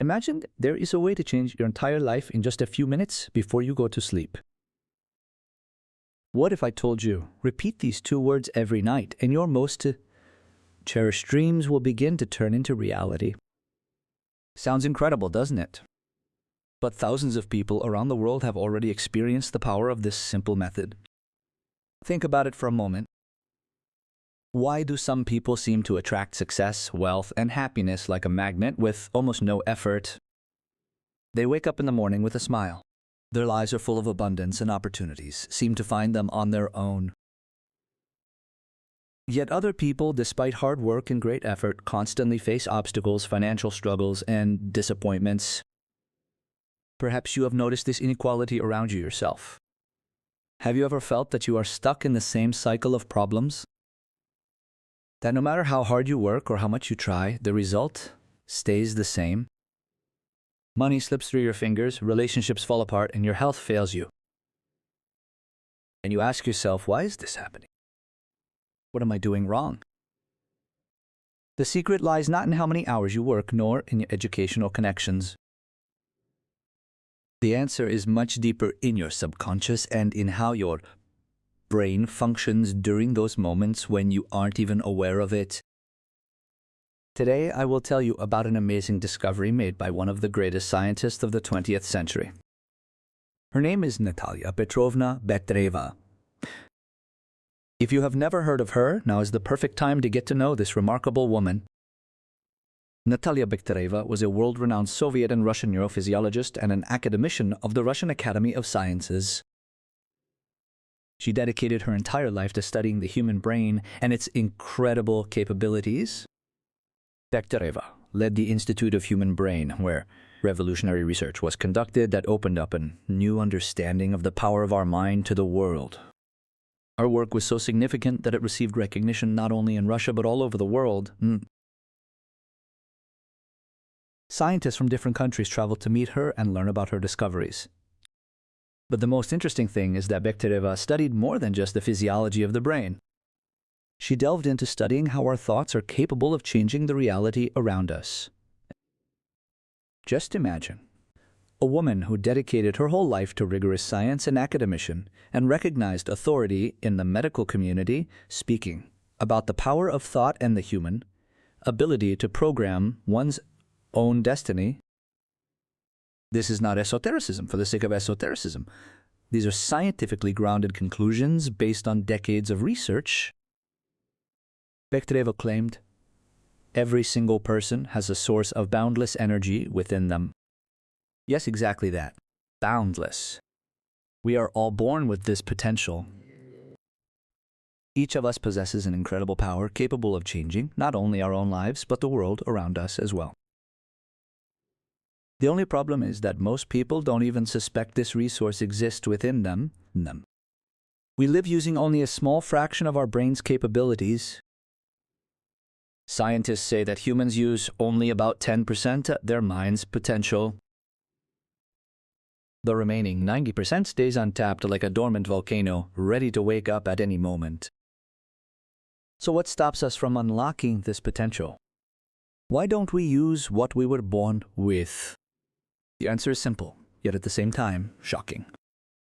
Imagine there is a way to change your entire life in just a few minutes before you go to sleep. What if I told you, repeat these 2 words every night and your most cherished dreams will begin to turn into reality? Sounds incredible, doesn't it? But thousands of people around the world have already experienced the power of this simple method. Think about it for a moment. Why do some people seem to attract success, wealth, and happiness like a magnet with almost no effort? They wake up in the morning with a smile. Their lives are full of abundance and opportunities, seem to find them on their own. Yet other people, despite hard work and great effort, constantly face obstacles, financial struggles, and disappointments. Perhaps you have noticed this inequality around you yourself. Have you ever felt that you are stuck in the same cycle of problems? That no matter how hard you work or how much you try, the result stays the same? Money slips through your fingers, relationships fall apart, and your health fails you. And you ask yourself, why is this happening? What am I doing wrong? The secret lies not in how many hours you work, nor in your educational connections. The answer is much deeper in your subconscious and in how your brain functions during those moments when you aren't even aware of it. Today, I will tell you about an amazing discovery made by one of the greatest scientists of the 20th century. Her name is Natalia Petrovna Bektereva. If you have never heard of her, now is the perfect time to get to know this remarkable woman. Natalia Bektereva was a world-renowned Soviet and Russian neurophysiologist and an academician of the Russian Academy of Sciences. She dedicated her entire life to studying the human brain and its incredible capabilities. Bektereva led the Institute of Human Brain, where revolutionary research was conducted that opened up a new understanding of the power of our mind to the world. Our work was so significant that it received recognition not only in Russia but all over the world. Scientists from different countries traveled to meet her and learn about her discoveries. But the most interesting thing is that Bektereva studied more than just the physiology of the brain. She delved into studying how our thoughts are capable of changing the reality around us. Just imagine a woman who dedicated her whole life to rigorous science and academician and recognized authority in the medical community speaking about the power of thought and the human ability to program one's own destiny. This is not esotericism for the sake of esotericism. These are scientifically grounded conclusions based on decades of research. Bektereva claimed, every single person has a source of boundless energy within them. Yes, exactly that. Boundless. We are all born with this potential. Each of us possesses an incredible power capable of changing not only our own lives, but the world around us as well. The only problem is that most people don't even suspect this resource exists within them. We live using only a small fraction of our brain's capabilities. Scientists say that humans use only about 10% of their mind's potential. The remaining 90% stays untapped like a dormant volcano, ready to wake up at any moment. So what stops us from unlocking this potential? Why don't we use what we were born with? The answer is simple, yet at the same time, shocking.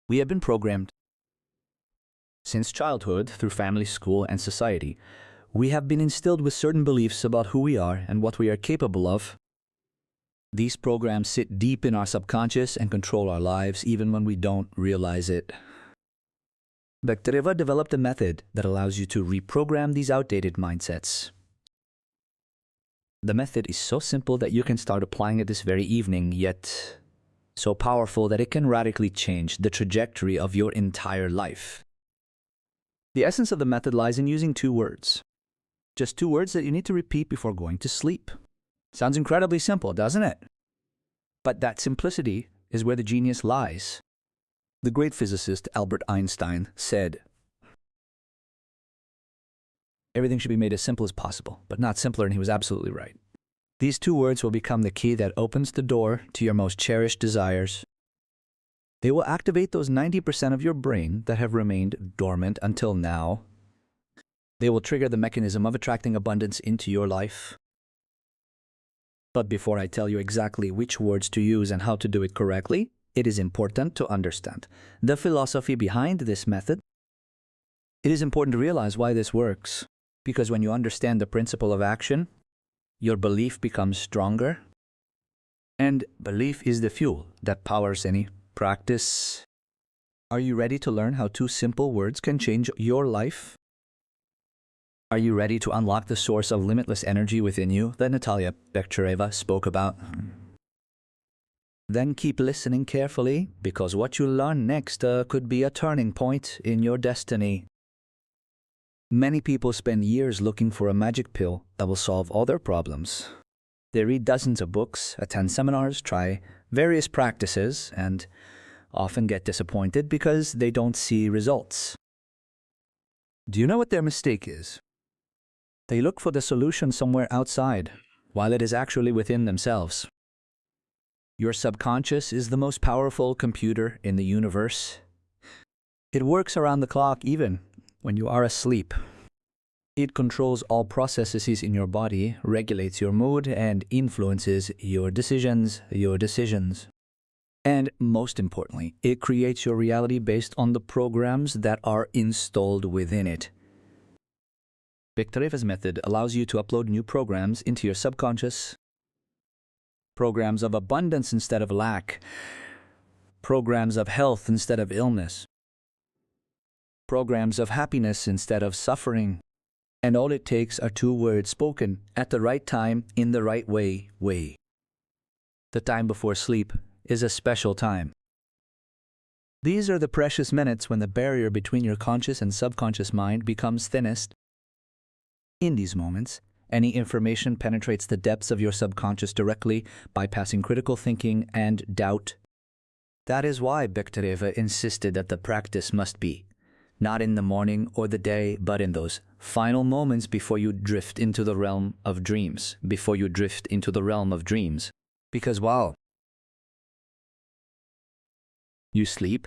We have been programmed. Since childhood, through family, school, and society, we have been instilled with certain beliefs about who we are and what we are capable of. These programs sit deep in our subconscious and control our lives even when we don't realize it. Bektereva developed a method that allows you to reprogram these outdated mindsets. The method is so simple that you can start applying it this very evening, yet so powerful that it can radically change the trajectory of your entire life. The essence of the method lies in using 2 words. Just 2 words that you need to repeat before going to sleep. Sounds incredibly simple, doesn't it? But that simplicity is where the genius lies. The great physicist Albert Einstein said, everything should be made as simple as possible, but not simpler, and he was absolutely right. These 2 words will become the key that opens the door to your most cherished desires. They will activate those 90% of your brain that have remained dormant until now. They will trigger the mechanism of attracting abundance into your life. But before I tell you exactly which words to use and how to do it correctly, it is important to understand the philosophy behind this method. It is important to realize why this works, because when you understand the principle of action, your belief becomes stronger, and belief is the fuel that powers any practice. Are you ready to learn how 2 simple words can change your life? Are you ready to unlock the source of limitless energy within you that Natalia Bekhtereeva spoke about? Then keep listening carefully, because what you learn next could be a turning point in your destiny. Many people spend years looking for a magic pill that will solve all their problems. They read dozens of books, attend seminars, try various practices, and often get disappointed because they don't see results. Do you know what their mistake is? They look for the solution somewhere outside, while it is actually within themselves. Your subconscious is the most powerful computer in the universe. It works around the clock even when you are asleep. It controls all processes in your body, regulates your mood, and influences your decisions. And most importantly, it creates your reality based on the programs that are installed within it. Bekhtereeva's method allows you to upload new programs into your subconscious. Programs of abundance instead of lack. Programs of health instead of illness. Programs of happiness instead of suffering. And all it takes are 2 words spoken at the right time in the right way. The time before sleep is a special time. These are the precious minutes when the barrier between your conscious and subconscious mind becomes thinnest. In these moments, any information penetrates the depths of your subconscious directly, bypassing critical thinking and doubt. That is why Bekhtereeva insisted that the practice must be not in the morning or the day, but in those final moments before you drift into the realm of dreams. Because while you sleep,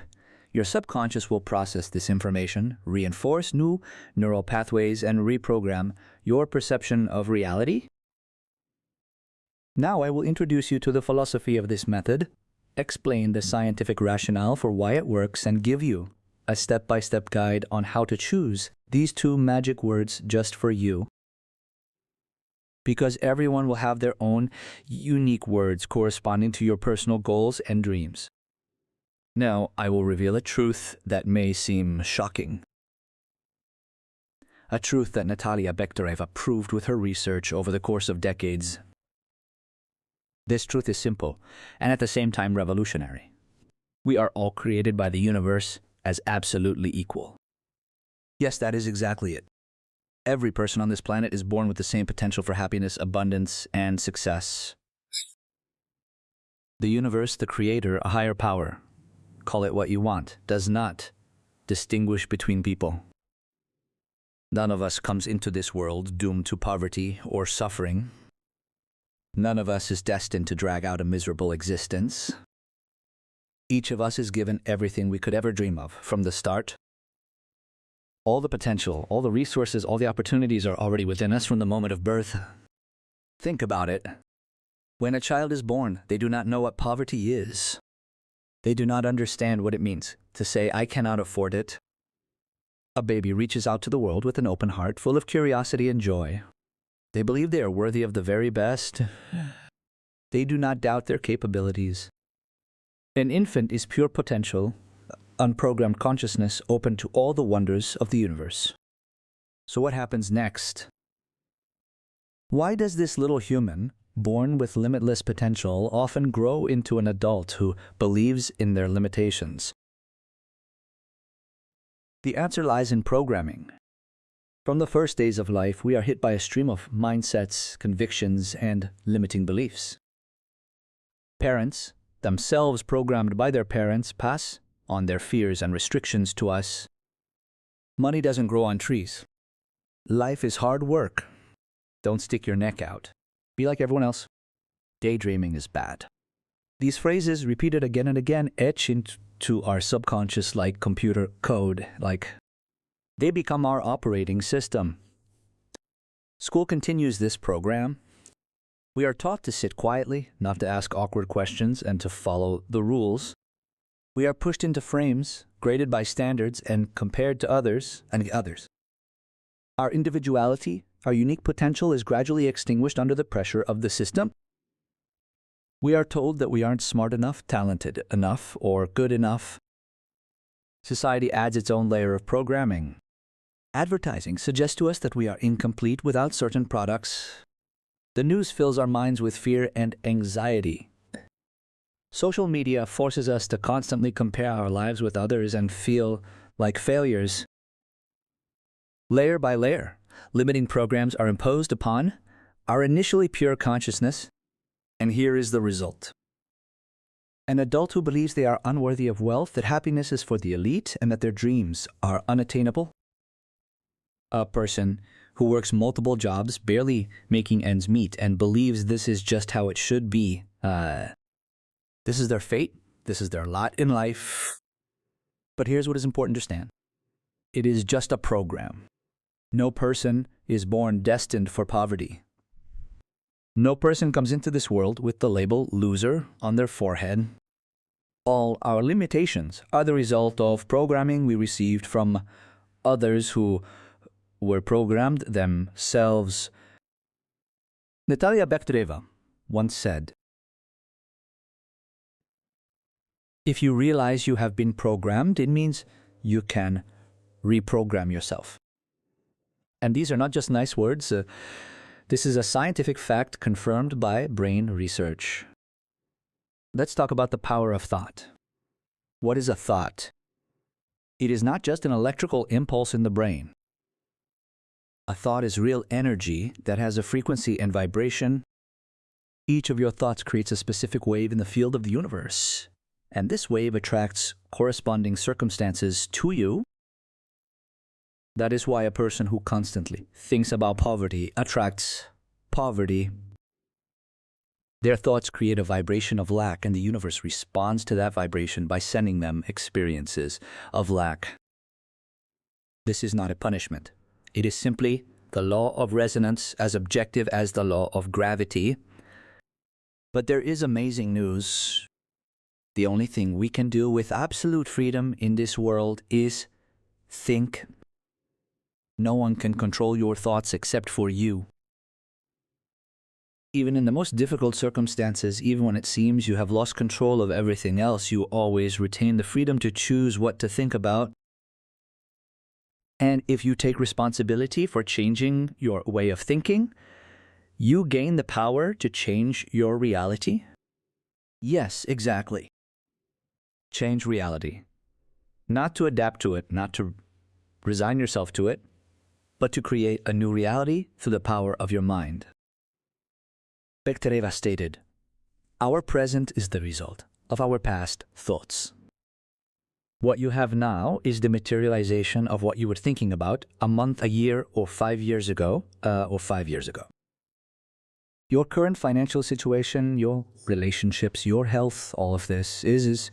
your subconscious will process this information, reinforce new neural pathways, and reprogram your perception of reality. Now I will introduce you to the philosophy of this method, explain the scientific rationale for why it works, and give you a step-by-step guide on how to choose these 2 magic words just for you. Because everyone will have their own unique words corresponding to your personal goals and dreams. Now, I will reveal a truth that may seem shocking. A truth that Natalia Bekhtereeva proved with her research over the course of decades. This truth is simple, and at the same time revolutionary. We are all created by the universe as absolutely equal. Yes, that is exactly it. Every person on this planet is born with the same potential for happiness, abundance, and success. The universe, the creator, a higher power, call it what you want, does not distinguish between people. None of us comes into this world doomed to poverty or suffering. None of us is destined to drag out a miserable existence. Each of us is given everything we could ever dream of from the start. All the potential, all the resources, all the opportunities are already within us from the moment of birth. Think about it. When a child is born, they do not know what poverty is. They do not understand what it means to say, I cannot afford it. A baby reaches out to the world with an open heart, full of curiosity and joy. They believe they are worthy of the very best. They do not doubt their capabilities. An infant is pure potential, unprogrammed consciousness open to all the wonders of the universe. So what happens next? Why does this little human, born with limitless potential, often grow into an adult who believes in their limitations? The answer lies in programming. From the first days of life, we are hit by a stream of mindsets, convictions, and limiting beliefs. Parents, themselves programmed by their parents, pass on their fears and restrictions to us. Money doesn't grow on trees. Life is hard work. Don't stick your neck out. Be like everyone else. Daydreaming is bad. These phrases, repeated again and again, etch into our subconscious like computer code, they become our operating system. School continues this program. We are taught to sit quietly, not to ask awkward questions, and to follow the rules. We are pushed into frames, graded by standards, and compared to others. Our individuality, our unique potential is gradually extinguished under the pressure of the system. We are told that we aren't smart enough, talented enough, or good enough. Society adds its own layer of programming. Advertising suggests to us that we are incomplete without certain products. The news fills our minds with fear and anxiety. Social media forces us to constantly compare our lives with others and feel like failures. Layer by layer, limiting programs are imposed upon our initially pure consciousness, and here is the result. An adult who believes they are unworthy of wealth, that happiness is for the elite, and that their dreams are unattainable. A person who works multiple jobs, barely making ends meet, and believes this is just how it should be. This is their fate. This is their lot in life. But here's what is important to understand. It is just a program. No person is born destined for poverty. No person comes into this world with the label loser on their forehead. All our limitations are the result of programming we received from others who were programmed themselves. Natalia Bektereva once said, "If you realize you have been programmed, it means you can reprogram yourself." And these are not just nice words. This is a scientific fact confirmed by brain research. Let's talk about the power of thought. What is a thought? It is not just an electrical impulse in the brain. A thought is real energy that has a frequency and vibration. Each of your thoughts creates a specific wave in the field of the universe, and this wave attracts corresponding circumstances to you. That is why a person who constantly thinks about poverty attracts poverty. Their thoughts create a vibration of lack, and the universe responds to that vibration by sending them experiences of lack. This is not a punishment. It is simply the law of resonance, as objective as the law of gravity. But there is amazing news. The only thing we can do with absolute freedom in this world is think. No one can control your thoughts except for you. Even in the most difficult circumstances, even when it seems you have lost control of everything else, you always retain the freedom to choose what to think about. And if you take responsibility for changing your way of thinking, you gain the power to change your reality. Yes, exactly. Change reality. Not to adapt to it, not to resign yourself to it, but to create a new reality through the power of your mind. Bektereva stated, "Our present is the result of our past thoughts. What you have now is the materialization of what you were thinking about a month, a year, or 5 years ago, Your current financial situation, your relationships, your health, all of this is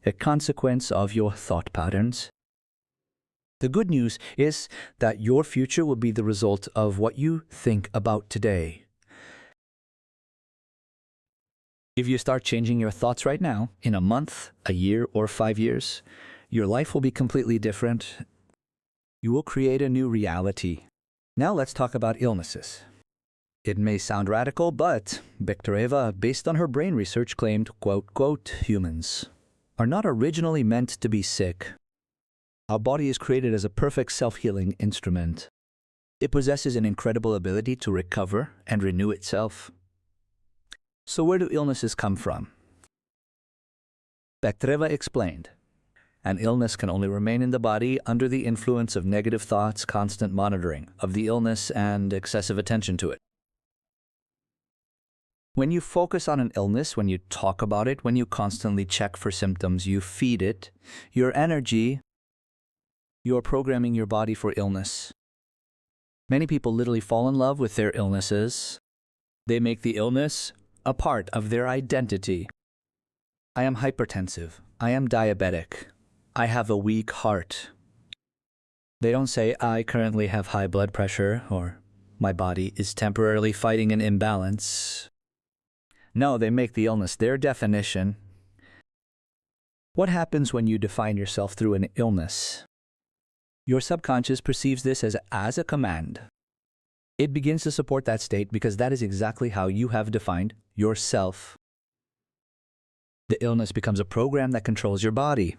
a consequence of your thought patterns. The good news is that your future will be the result of what you think about today. If you start changing your thoughts right now, in a month, a year, or 5 years, your life will be completely different. You will create a new reality. Now let's talk about illnesses. It may sound radical, but Bektereva, based on her brain research, claimed, quote, "Humans are not originally meant to be sick. Our body is created as a perfect self-healing instrument. It possesses an incredible ability to recover and renew itself." So where do illnesses come from? Bektereva explained, an illness can only remain in the body under the influence of negative thoughts, constant monitoring of the illness, and excessive attention to it. When you focus on an illness, when you talk about it, when you constantly check for symptoms, you feed it your energy. You're programming your body for illness. Many people literally fall in love with their illnesses. They make the illness a part of their identity. I am hypertensive. I am diabetic. I have a weak heart. They don't say, "I currently have high blood pressure," or My body is temporarily fighting an imbalance. No, they make the illness their definition. What happens when you define yourself through an illness? Your subconscious perceives this as a command. It begins to support that state because that is exactly how you have defined yourself. The illness becomes a program that controls your body.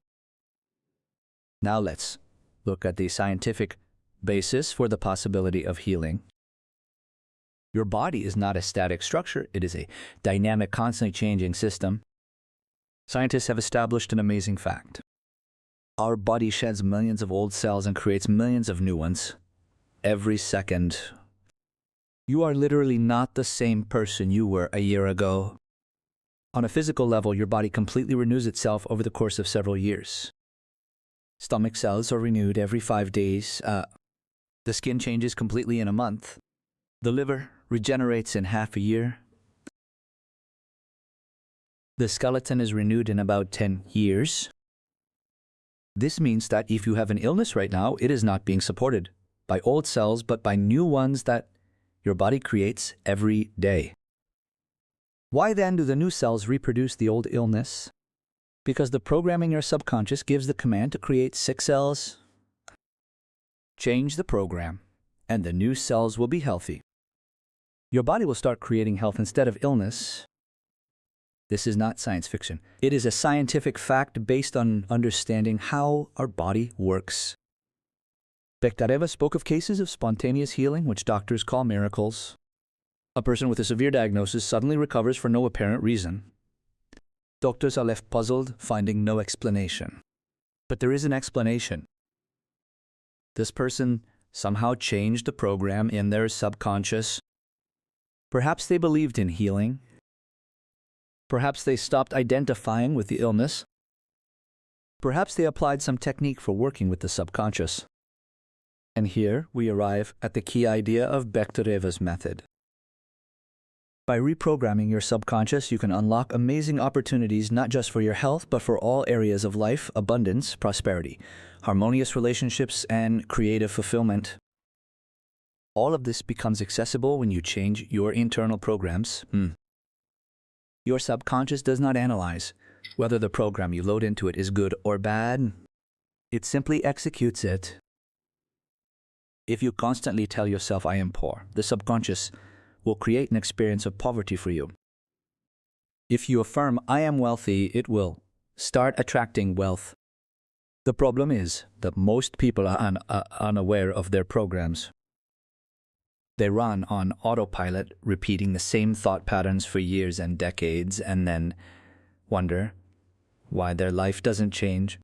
Now let's look at the scientific basis for the possibility of healing. Your body is not a static structure. It is a dynamic, constantly changing system. Scientists have established an amazing fact. Our body sheds millions of old cells and creates millions of new ones every second. You are literally not the same person you were a year ago. On a physical level, your body completely renews itself over the course of several years. Stomach cells are renewed every 5 days. The skin changes completely in a month. The liver regenerates in half a year. The skeleton is renewed in about 10 years. This means that if you have an illness right now, it is not being supported by old cells, but by new ones that your body creates every day. Why then do the new cells reproduce the old illness? Because the programming in your subconscious gives the command to create sick cells. Change the program, and the new cells will be healthy. Your body will start creating health instead of illness. This is not science fiction. It is a scientific fact based on understanding how our body works. Bektareva spoke of cases of spontaneous healing, which doctors call miracles. A person with a severe diagnosis suddenly recovers for no apparent reason. Doctors are left puzzled, finding no explanation. But there is an explanation. This person somehow changed the program in their subconscious. Perhaps they believed in healing. Perhaps they stopped identifying with the illness. Perhaps they applied some technique for working with the subconscious. And here we arrive at the key idea of Bektareva's method. By reprogramming your subconscious, you can unlock amazing opportunities not just for your health, but for all areas of life, abundance, prosperity, harmonious relationships, and creative fulfillment. All of this becomes accessible when you change your internal programs. Your subconscious does not analyze whether the program you load into it is good or bad. It simply executes it. If you constantly tell yourself, "I am poor," the subconscious will create an experience of poverty for you. If you affirm, "I am wealthy," it will start attracting wealth. The problem is that most people are unaware of their programs. They run on autopilot, repeating the same thought patterns for years and decades, and then wonder why their life doesn't change.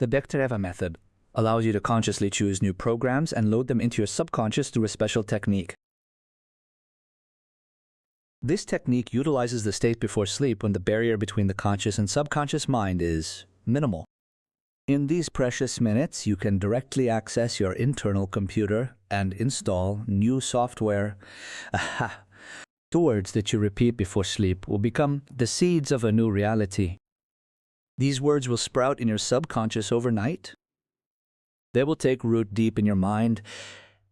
The Bektareva method allows you to consciously choose new programs and load them into your subconscious through a special technique. This technique utilizes the state before sleep when the barrier between the conscious and subconscious mind is minimal. In these precious minutes, you can directly access your internal computer and install new software. The words that you repeat before sleep will become the seeds of a new reality. These words will sprout in your subconscious overnight. They will take root deep in your mind,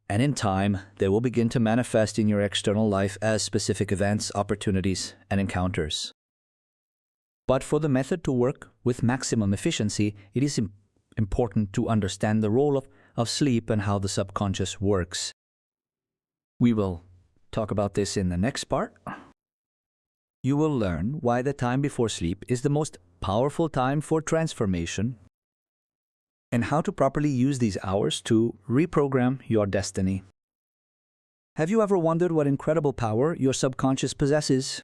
and in time, they will begin to manifest in your external life as specific events, opportunities, and encounters. But for the method to work with maximum efficiency, it is important to understand the role of sleep and how the subconscious works. We will talk about this in the next part. You will learn why the time before sleep is the most powerful time for transformation, and how to properly use these hours to reprogram your destiny. Have you ever wondered what incredible power your subconscious possesses?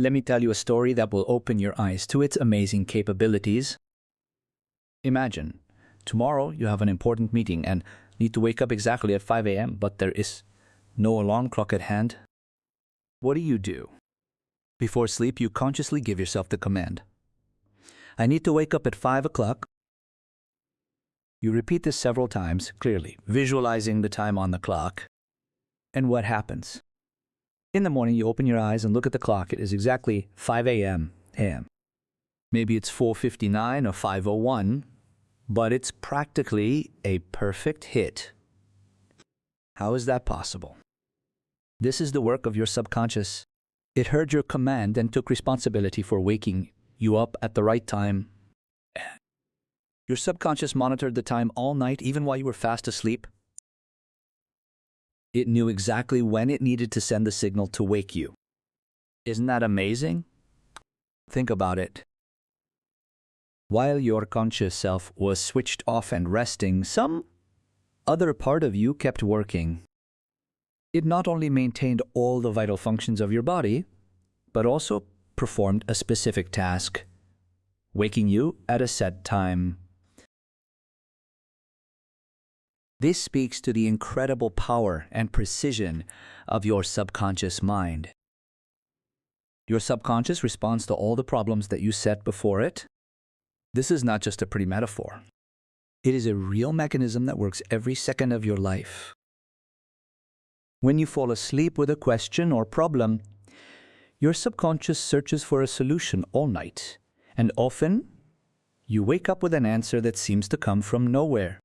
Let me tell you a story that will open your eyes to its amazing capabilities. Imagine, tomorrow you have an important meeting and need to wake up exactly at 5 a.m., but there is no alarm clock at hand. What do? Before sleep, you consciously give yourself the command, "I need to wake up at 5 o'clock. You repeat this several times, clearly, visualizing the time on the clock. And what happens? In the morning, you open your eyes and look at the clock. It is exactly 5 a.m. Maybe it's 4:59 or 5:01, but it's practically a perfect hit. How is that possible? This is the work of your subconscious. It heard your command and took responsibility for waking you up at the right time. Your subconscious monitored the time all night, even while you were fast asleep. It knew exactly when it needed to send the signal to wake you. Isn't that amazing? Think about it. While your conscious self was switched off and resting, some other part of you kept working. It not only maintained all the vital functions of your body, but also performed a specific task, waking you at a set time. This speaks to the incredible power and precision of your subconscious mind. Your subconscious responds to all the problems that you set before it. This is not just a pretty metaphor. It is a real mechanism that works every second of your life. When you fall asleep with a question or problem, your subconscious searches for a solution all night, and often you wake up with an answer that seems to come from nowhere.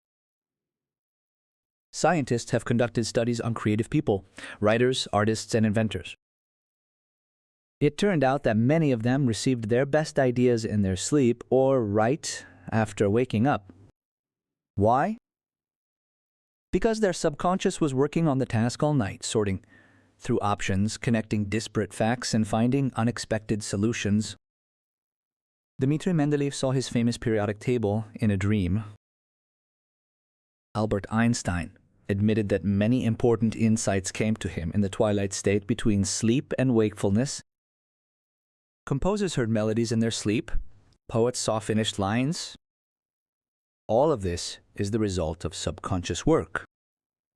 Scientists have conducted studies on creative people, writers, artists, and inventors. It turned out that many of them received their best ideas in their sleep or right after waking up. Why? Because their subconscious was working on the task all night, sorting through options, connecting disparate facts, and finding unexpected solutions. Dmitri Mendeleev saw his famous periodic table in a dream. Albert Einstein admitted that many important insights came to him in the twilight state between sleep and wakefulness. Composers heard melodies in their sleep. Poets saw finished lines. All of this is the result of subconscious work.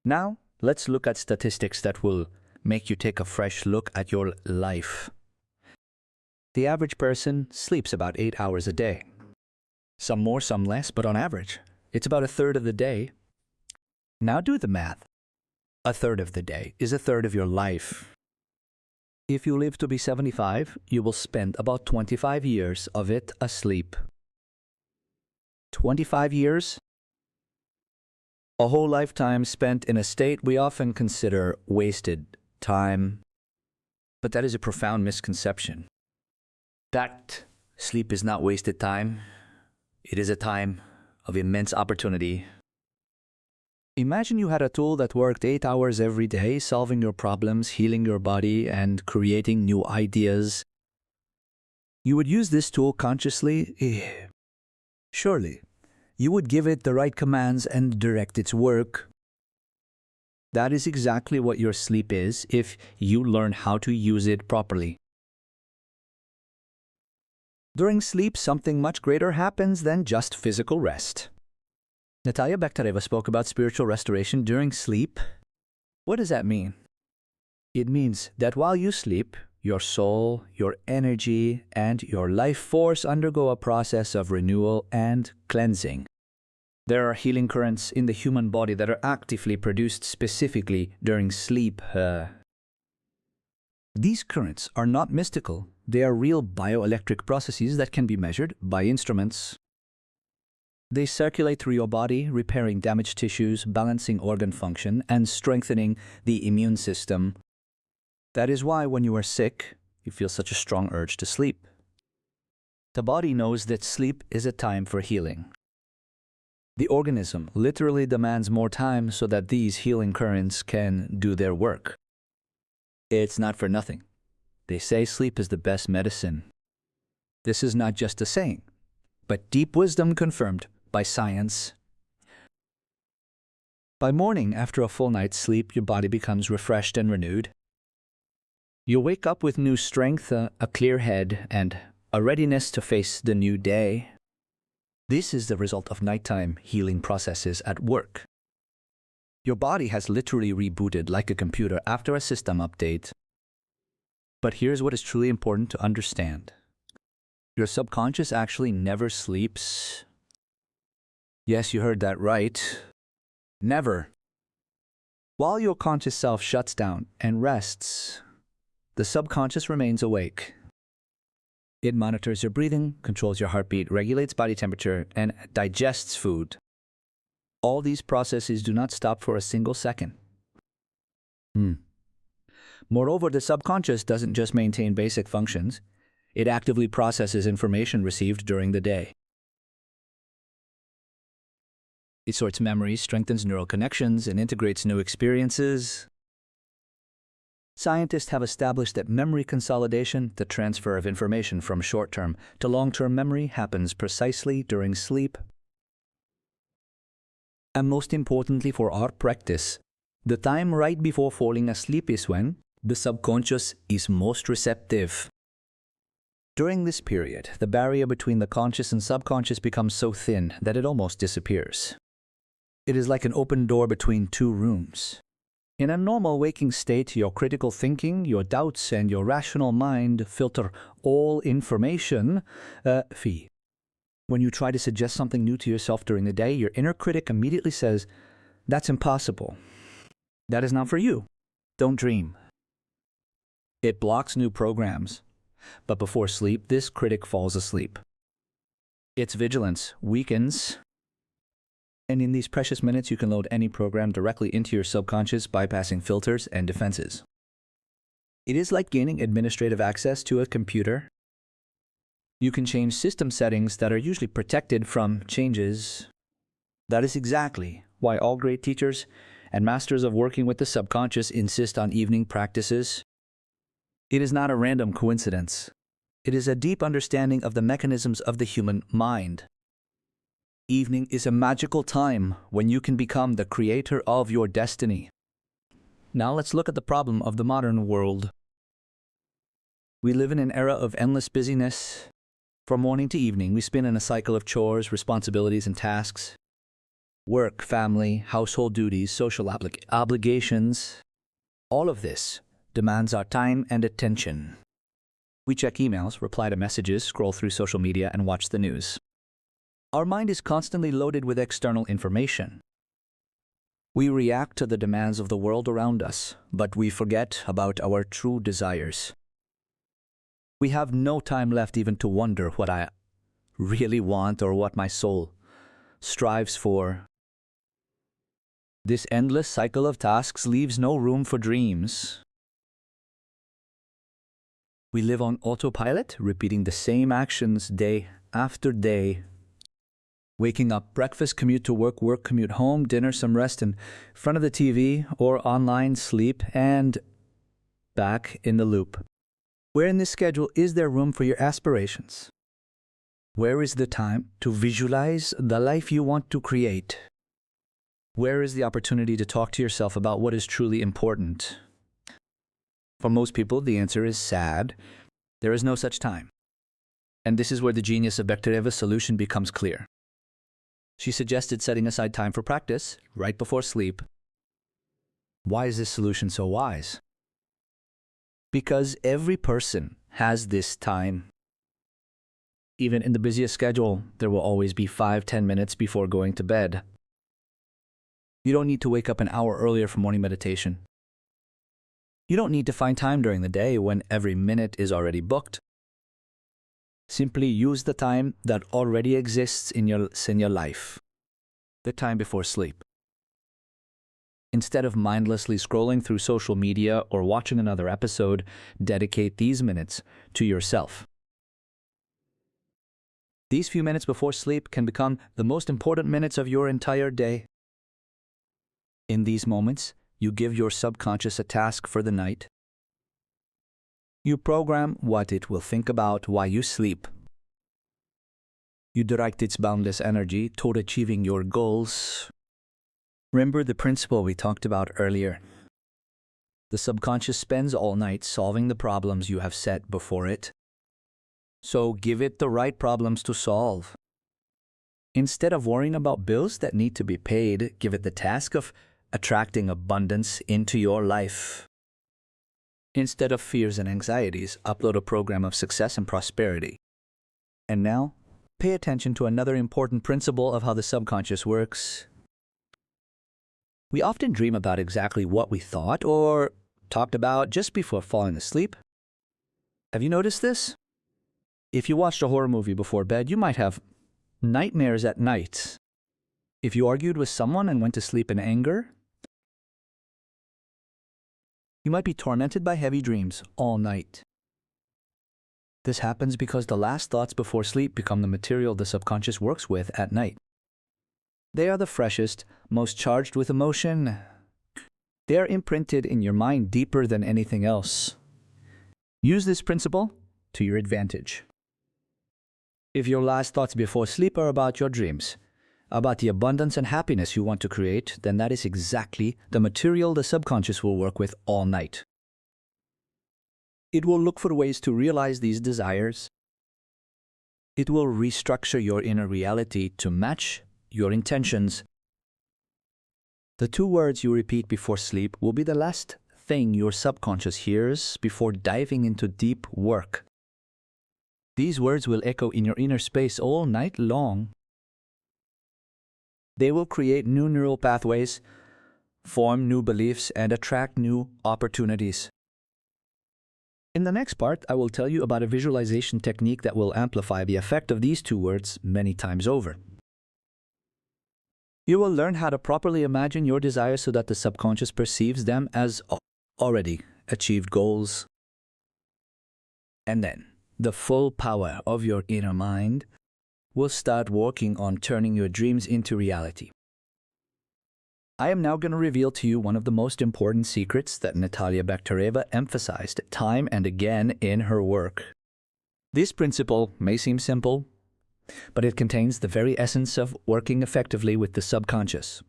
Now, let's look at statistics that will make you take a fresh look at your life. The average person sleeps about 8 hours a day. Some more, some less, but on average, it's about a third of the day. Now do the math. A third of the day is a third of your life. If you live to be 75, you will spend about 25 years of it asleep. 25 years? A whole lifetime spent in a state we often consider wasted time. But that is a profound misconception. That sleep is not wasted time. It is a time of immense opportunity. Imagine you had a tool that worked 8 hours every day, solving your problems, healing your body, and creating new ideas. You would use this tool consciously? Surely, you would give it the right commands and direct its work. That is exactly what your sleep is if you learn how to use it properly. During sleep, something much greater happens than just physical rest. Natalia Bakhtareva spoke about spiritual restoration during sleep. What does that mean? It means that while you sleep, your soul, your energy, and your life force undergo a process of renewal and cleansing. There are healing currents in the human body that are actively produced specifically during sleep. These currents are not mystical. They are real bioelectric processes that can be measured by instruments. They circulate through your body, repairing damaged tissues, balancing organ function, and strengthening the immune system. That is why when you are sick, you feel such a strong urge to sleep. The body knows that sleep is a time for healing. The organism literally demands more time so that these healing currents can do their work. It's not for nothing. They say sleep is the best medicine. This is not just a saying, but deep wisdom confirmed by science. By morning, after a full night's sleep, your body becomes refreshed and renewed. You wake up with new strength, a clear head, and a readiness to face the new day. This is the result of nighttime healing processes at work. Your body has literally rebooted like a computer after a system update. But here's what is truly important to understand. Your subconscious actually never sleeps. Yes, you heard that right. Never. While your conscious self shuts down and rests, the subconscious remains awake. It monitors your breathing, controls your heartbeat, regulates body temperature, and digests food. All these processes do not stop for a single second. Moreover, the subconscious doesn't just maintain basic functions, it actively processes information received during the day. It sorts memories, strengthens neural connections, and integrates new experiences. Scientists have established that memory consolidation, the transfer of information from short-term to long-term memory, happens precisely during sleep. And most importantly for our practice, the time right before falling asleep is when the subconscious is most receptive. During this period, the barrier between the conscious and subconscious becomes so thin that it almost disappears. It is like an open door between two rooms. In a normal waking state, your critical thinking, your doubts, and your rational mind filter all information. When you try to suggest something new to yourself during the day, your inner critic immediately says, "That's impossible. That is not for you. Don't dream." It blocks new programs. But before sleep, this critic falls asleep. Its vigilance weakens. And in these precious minutes, you can load any program directly into your subconscious, bypassing filters and defenses. It is like gaining administrative access to a computer. You can change system settings that are usually protected from changes. That is exactly why all great teachers and masters of working with the subconscious insist on evening practices. It is not a random coincidence. It is a deep understanding of the mechanisms of the human mind. Evening is a magical time when you can become the creator of your destiny. Now let's look at the problem of the modern world. We live in an era of endless busyness. From morning to evening, we spin in a cycle of chores, responsibilities, and tasks. Work, family, household duties, social obligations. All of this demands our time and attention. We check emails, reply to messages, scroll through social media, and watch the news. Our mind is constantly loaded with external information. We react to the demands of the world around us, but we forget about our true desires. We have no time left even to wonder what I really want or what my soul strives for. This endless cycle of tasks leaves no room for dreams. We live on autopilot, repeating the same actions day after day. Waking up, breakfast, commute to work, work, commute home, dinner, some rest in front of the TV or online, sleep, and back in the loop. Where in this schedule is there room for your aspirations? Where is the time to visualize the life you want to create? Where is the opportunity to talk to yourself about what is truly important? For most people, the answer is sad. There is no such time. And this is where the genius of Bekhtereva's solution becomes clear. She suggested setting aside time for practice right before sleep. Why is this solution so wise? Because every person has this time. Even in the busiest schedule, there will always be 5-10 minutes before going to bed. You don't need to wake up an hour earlier for morning meditation. You don't need to find time during the day when every minute is already booked. Simply use the time that already exists in your life, the time before sleep. Instead of mindlessly scrolling through social media or watching another episode, dedicate these minutes to yourself. These few minutes before sleep can become the most important minutes of your entire day. In these moments, you give your subconscious a task for the night. You program what it will think about while you sleep. You direct its boundless energy toward achieving your goals. Remember the principle we talked about earlier. The subconscious spends all night solving the problems you have set before it. So give it the right problems to solve. Instead of worrying about bills that need to be paid, give it the task of attracting abundance into your life. Instead of fears and anxieties, upload a program of success and prosperity. And now, pay attention to another important principle of how the subconscious works. We often dream about exactly what we thought or talked about just before falling asleep. Have you noticed this? If you watched a horror movie before bed, you might have nightmares at night. If you argued with someone and went to sleep in anger, You might be tormented by heavy dreams all night. This happens because the last thoughts before sleep become the material the subconscious works with at night. They are the freshest, most charged with emotion. They are imprinted in your mind deeper than anything else. Use this principle to your advantage. If your last thoughts before sleep are about your dreams, about the abundance and happiness you want to create, then that is exactly the material the subconscious will work with all night. It will look for ways to realize these desires. It will restructure your inner reality to match your intentions. The 2 words you repeat before sleep will be the last thing your subconscious hears before diving into deep work. These words will echo in your inner space all night long. They will create new neural pathways, form new beliefs, and attract new opportunities. In the next part, I will tell you about a visualization technique that will amplify the effect of these 2 words many times over. You will learn how to properly imagine your desires so that the subconscious perceives them as already achieved goals. And then, the full power of your inner mind will start working on turning your dreams into reality. I am now going to reveal to you one of the most important secrets that Natalia Bektereva emphasized time and again in her work. This principle may seem simple, but it contains the very essence of working effectively with the subconscious.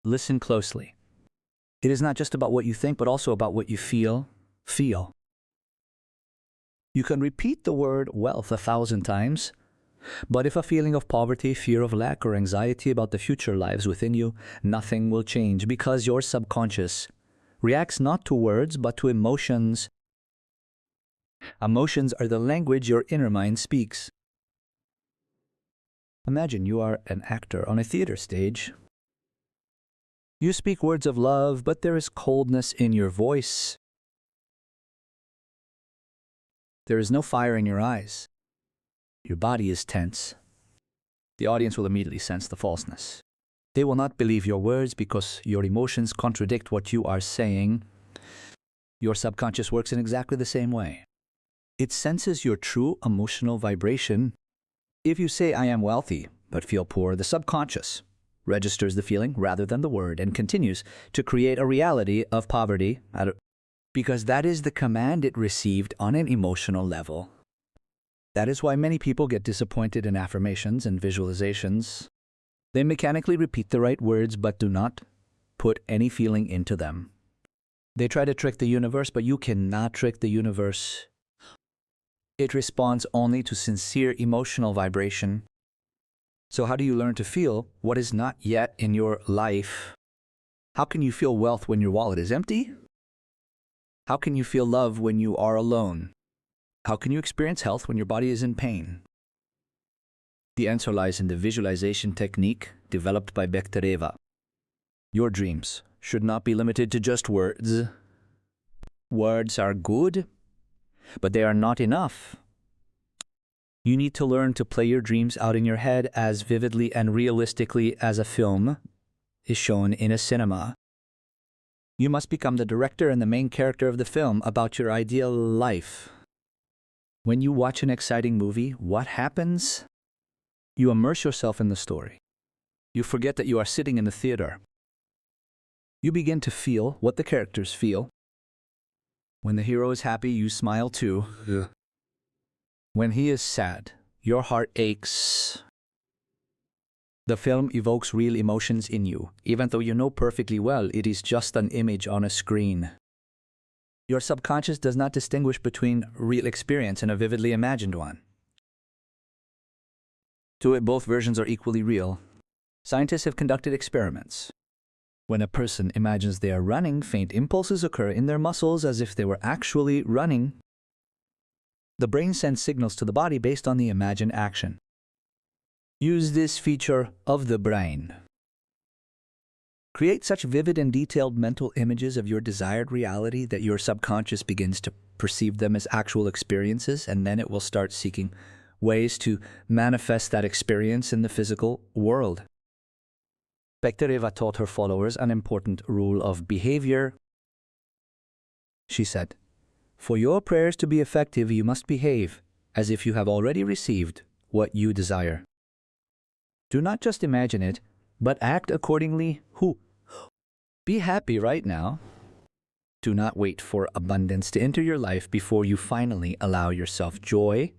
Listen closely. It is not just about what you think, but also about what you feel. You can repeat the word wealth 1,000 times, but if a feeling of poverty, fear of lack, or anxiety about the future lives within you, nothing will change because your subconscious reacts not to words but to emotions. Emotions are the language your inner mind speaks. Imagine you are an actor on a theater stage. You speak words of love, but there is coldness in your voice. There is no fire in your eyes. Your body is tense. The audience will immediately sense the falseness. They will not believe your words because your emotions contradict what you are saying. Your subconscious works in exactly the same way. It senses your true emotional vibration. If you say, "I am wealthy," but feel poor, the subconscious registers the feeling rather than the word and continues to create a reality of poverty because that is the command it received on an emotional level. That is why many people get disappointed in affirmations and visualizations. They mechanically repeat the right words but do not put any feeling into them. They try to trick the universe, but you cannot trick the universe. It responds only to sincere emotional vibration. So how do you learn to feel what is not yet in your life? How can you feel wealth when your wallet is empty? How can you feel love when you are alone? How can you experience health when your body is in pain? The answer lies in the visualization technique developed by Bektereva. Your dreams should not be limited to just words. Words are good, but they are not enough. You need to learn to play your dreams out in your head as vividly and realistically as a film is shown in a cinema. You must become the director and the main character of the film about your ideal life. When you watch an exciting movie, what happens? You immerse yourself in the story. You forget that you are sitting in the theater. You begin to feel what the characters feel. When the hero is happy, you smile too. When he is sad, your heart aches. The film evokes real emotions in you, even though you know perfectly well it is just an image on a screen. Your subconscious does not distinguish between real experience and a vividly imagined one. To it, both versions are equally real. Scientists have conducted experiments. When a person imagines they are running, faint impulses occur in their muscles as if they were actually running. The brain sends signals to the body based on the imagined action. Use this feature of the brain. Create such vivid and detailed mental images of your desired reality that your subconscious begins to perceive them as actual experiences, and then it will start seeking ways to manifest that experience in the physical world. Bektereva taught her followers an important rule of behavior. she said. For your prayers to be effective, you must behave as if you have already received what you desire. Do not just imagine it, but act accordingly. Be happy right now. Do not wait for abundance to enter your life before you finally allow yourself joy.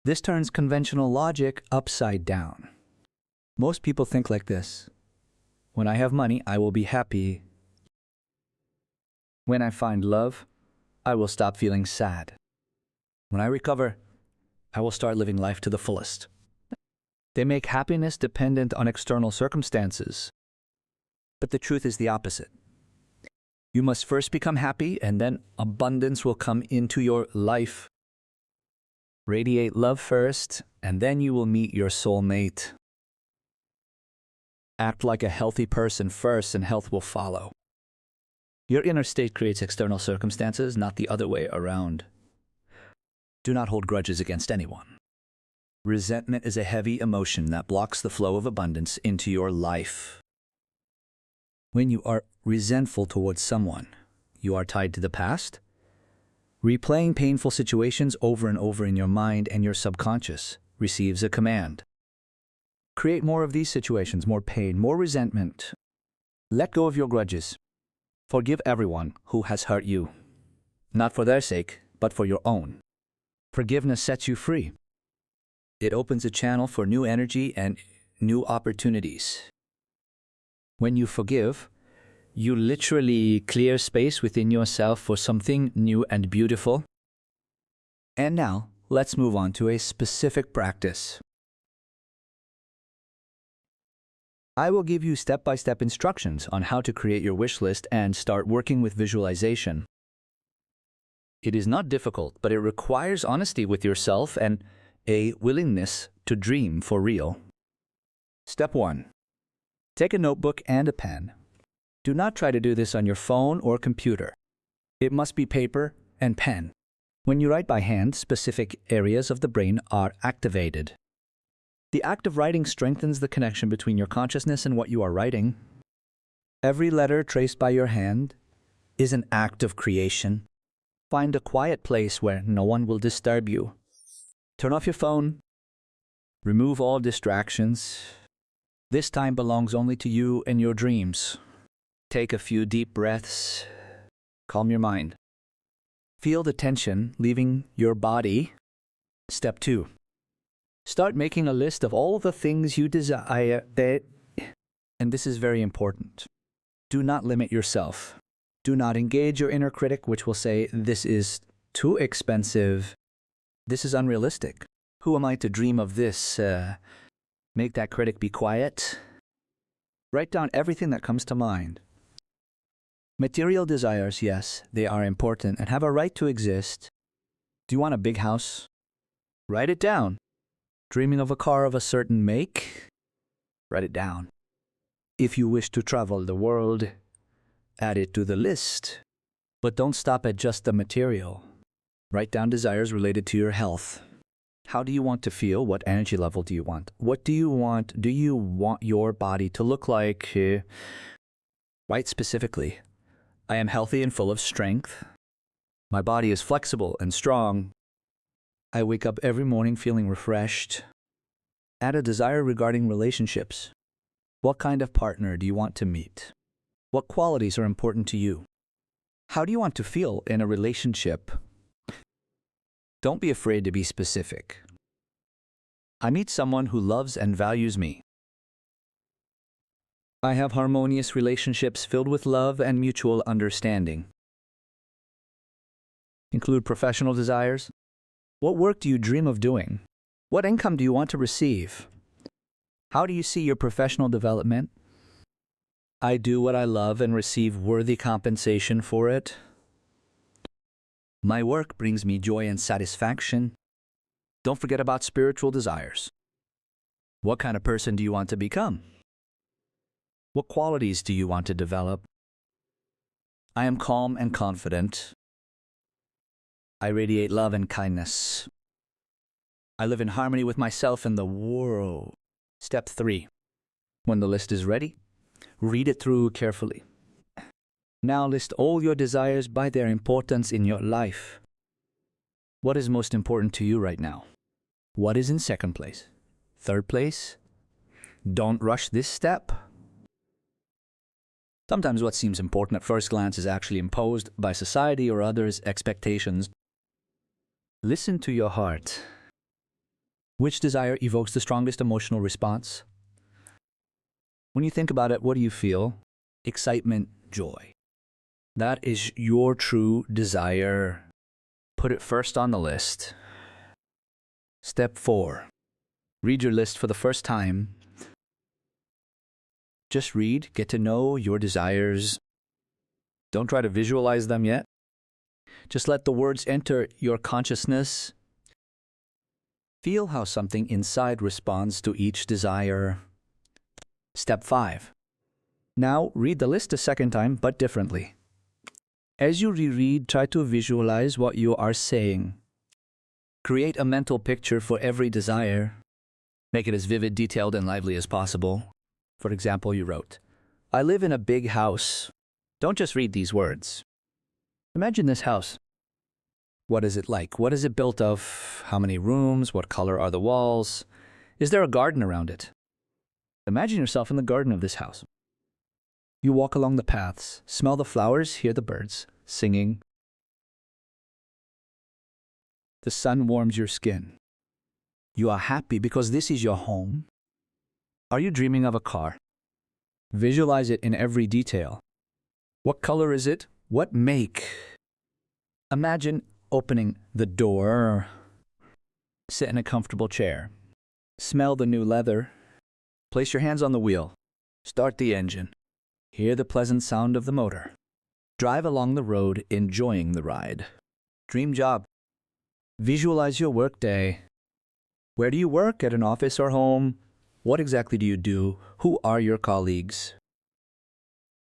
This turns conventional logic upside down. Most people think like this. When I have money, I will be happy. When I find love, I will stop feeling sad. When I recover, I will start living life to the fullest. They make happiness dependent on external circumstances. But the truth is the opposite. You must first become happy, and then abundance will come into your life. Radiate love first, and then you will meet your soulmate. Act like a healthy person first, and health will follow. Your inner state creates external circumstances, not the other way around. Do not hold grudges against anyone. Resentment is a heavy emotion that blocks the flow of abundance into your life. When you are resentful towards someone, you are tied to the past, replaying painful situations over and over in your mind, and your subconscious receives a command. Create more of these situations, more pain, more resentment. Let go of your grudges. Forgive everyone who has hurt you, not for their sake, but for your own. Forgiveness sets you free. It opens a channel for new energy and new opportunities. When you forgive, you literally clear space within yourself for something new and beautiful. And now, let's move on to a specific practice. I will give you step-by-step instructions on how to create your wish list and start working with visualization. It is not difficult, but it requires honesty with yourself and a willingness to dream for real. Step 1. Take a notebook and a pen. Do not try to do this on your phone or computer. It must be paper and pen. When you write by hand, specific areas of the brain are activated. The act of writing strengthens the connection between your consciousness and what you are writing. Every letter traced by your hand is an act of creation. Find a quiet place where no one will disturb you. Turn off your phone. Remove all distractions. This time belongs only to you and your dreams. Take a few deep breaths. Calm your mind. Feel the tension leaving your body. Step 2. Start making a list of all the things you desire and this is very important. Do not limit yourself. Do not engage your inner critic, which will say, this is too expensive. This is unrealistic. Who am I to dream of this? Make that critic be quiet. Write down everything that comes to mind. Material desires, yes, they are important and have a right to exist. Do you want a big house? Write it down. Dreaming of a car of a certain make? Write it down. If you wish to travel the world, add it to the list. But don't stop at just the material. Write down desires related to your health. How do you want to feel? What energy level do you want? What do you want? Do you want your body to look like? Write specifically. I am healthy and full of strength. My body is flexible and strong. I wake up every morning feeling refreshed. Add a desire regarding relationships. What kind of partner do you want to meet? What qualities are important to you? How do you want to feel in a relationship? Don't be afraid to be specific. I meet someone who loves and values me. I have harmonious relationships filled with love and mutual understanding. Include professional desires. What work do you dream of doing? What income do you want to receive? How do you see your professional development? I do what I love and receive worthy compensation for it. My work brings me joy and satisfaction. Don't forget about spiritual desires. What kind of person do you want to become? What qualities do you want to develop? I am calm and confident. I radiate love and kindness. I live in harmony with myself and the world. Step 3. When the list is ready, read it through carefully. Now list all your desires by their importance in your life. What is most important to you right now? What is in second place? Third place? Don't rush this step. Sometimes what seems important at first glance is actually imposed by society or others' expectations. Listen to your heart. Which desire evokes the strongest emotional response? When you think about it, what do you feel? Excitement, joy. That is your true desire. Put it first on the list. Step 4. Read your list for the first time. Just read, get to know your desires. Don't try to visualize them yet. Just let the words enter your consciousness. Feel how something inside responds to each desire. Step 5. Now read the list a second time, but differently. As you reread, try to visualize what you are saying. Create a mental picture for every desire. Make it as vivid, detailed, and lively as possible. For example, you wrote, "I live in a big house." Don't just read these words. Imagine this house. What is it like? What is it built of? How many rooms? What color are the walls? Is there a garden around it? Imagine yourself in the garden of this house. You walk along the paths, smell the flowers, hear the birds singing. The sun warms your skin. You are happy because this is your home. Are you dreaming of a car? Visualize it in every detail. What color is it? What make? Imagine opening the door. Sit in a comfortable chair. Smell the new leather. Place your hands on the wheel. Start the engine. Hear the pleasant sound of the motor. Drive along the road, enjoying the ride. Dream job. Visualize your work day. Where do you work? At an office or home? What exactly do you do? Who are your colleagues?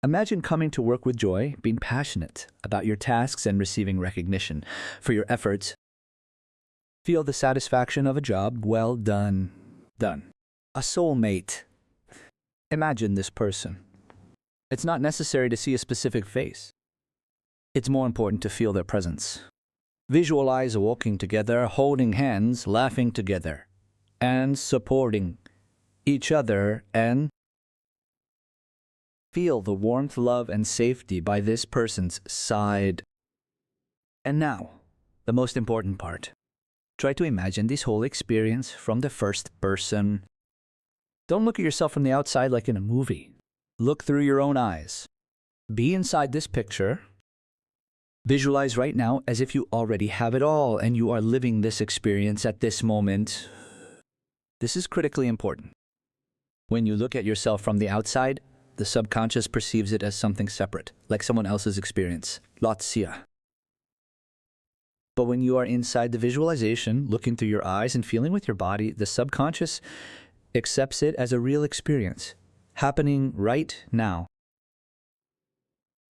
Imagine coming to work with joy, being passionate about your tasks and receiving recognition for your efforts. Feel the satisfaction of a job well done. Done. A soulmate. Imagine this person. It's not necessary to see a specific face. It's more important to feel their presence. Visualize walking together, holding hands, laughing together, and supporting each other, and feel the warmth, love, and safety by this person's side. And now, the most important part. Try to imagine this whole experience from the first person. Don't look at yourself from the outside like in a movie. Look through your own eyes. Be inside this picture. Visualize right now as if you already have it all and you are living this experience at this moment. This is critically important. When you look at yourself from the outside, the subconscious perceives it as something separate, like someone else's experience. Lotsia. But when you are inside the visualization, looking through your eyes and feeling with your body, the subconscious accepts it as a real experience, happening right now.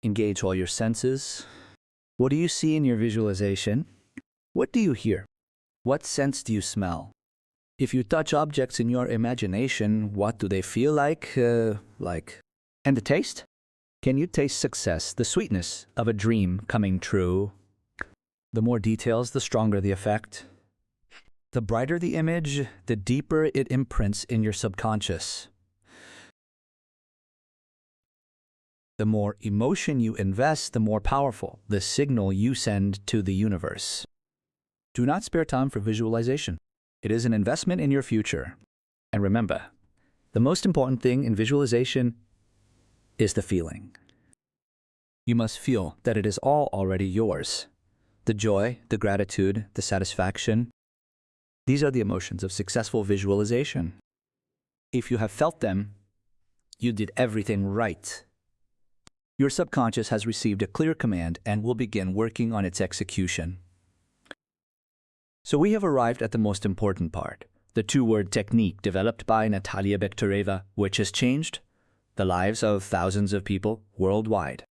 Engage all your senses. What do you see in your visualization? What do you hear? What sense do you smell? If you touch objects in your imagination, what do they feel like? And the taste? Can you taste success, the sweetness of a dream coming true? The more details, the stronger the effect. The brighter the image, the deeper it imprints in your subconscious. The more emotion you invest, the more powerful the signal you send to the universe. Do not spare time for visualization. It is an investment in your future. And remember, the most important thing in visualization is the feeling. You must feel that it is all already yours. The joy, the gratitude, the satisfaction. These are the emotions of successful visualization. If you have felt them, you did everything right. Your subconscious has received a clear command and will begin working on its execution. So we have arrived at the most important part, the two-word technique developed by Natalia Bektareva, which has changed the lives of thousands of people worldwide.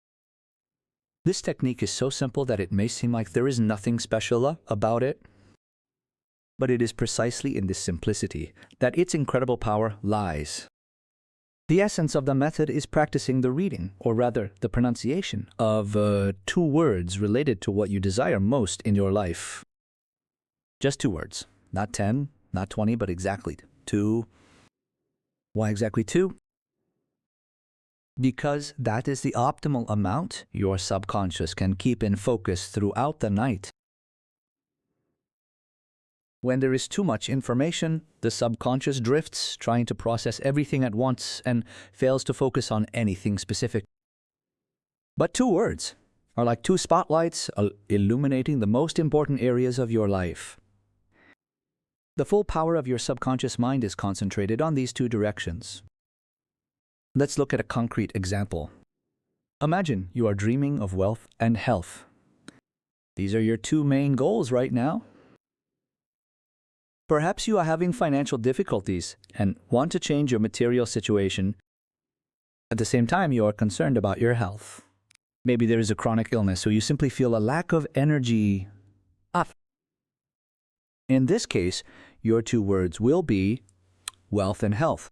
This technique is so simple that it may seem like there is nothing special about it, but it is precisely in this simplicity that its incredible power lies. The essence of the method is practicing the reading, or rather the pronunciation, of 2 words related to what you desire most in your life. Just 2 words. Not 10, not 20, but exactly 2. Why exactly 2? Because that is the optimal amount your subconscious can keep in focus throughout the night. When there is too much information, the subconscious drifts, trying to process everything at once and fails to focus on anything specific. But 2 words are like 2 spotlights illuminating the most important areas of your life. The full power of your subconscious mind is concentrated on these 2 directions. Let's look at a concrete example. Imagine you are dreaming of wealth and health. These are your 2 main goals right now. Perhaps you are having financial difficulties and want to change your material situation. At the same time, you are concerned about your health. Maybe there is a chronic illness, so you simply feel a lack of energy. In this case, your 2 words will be wealth and health.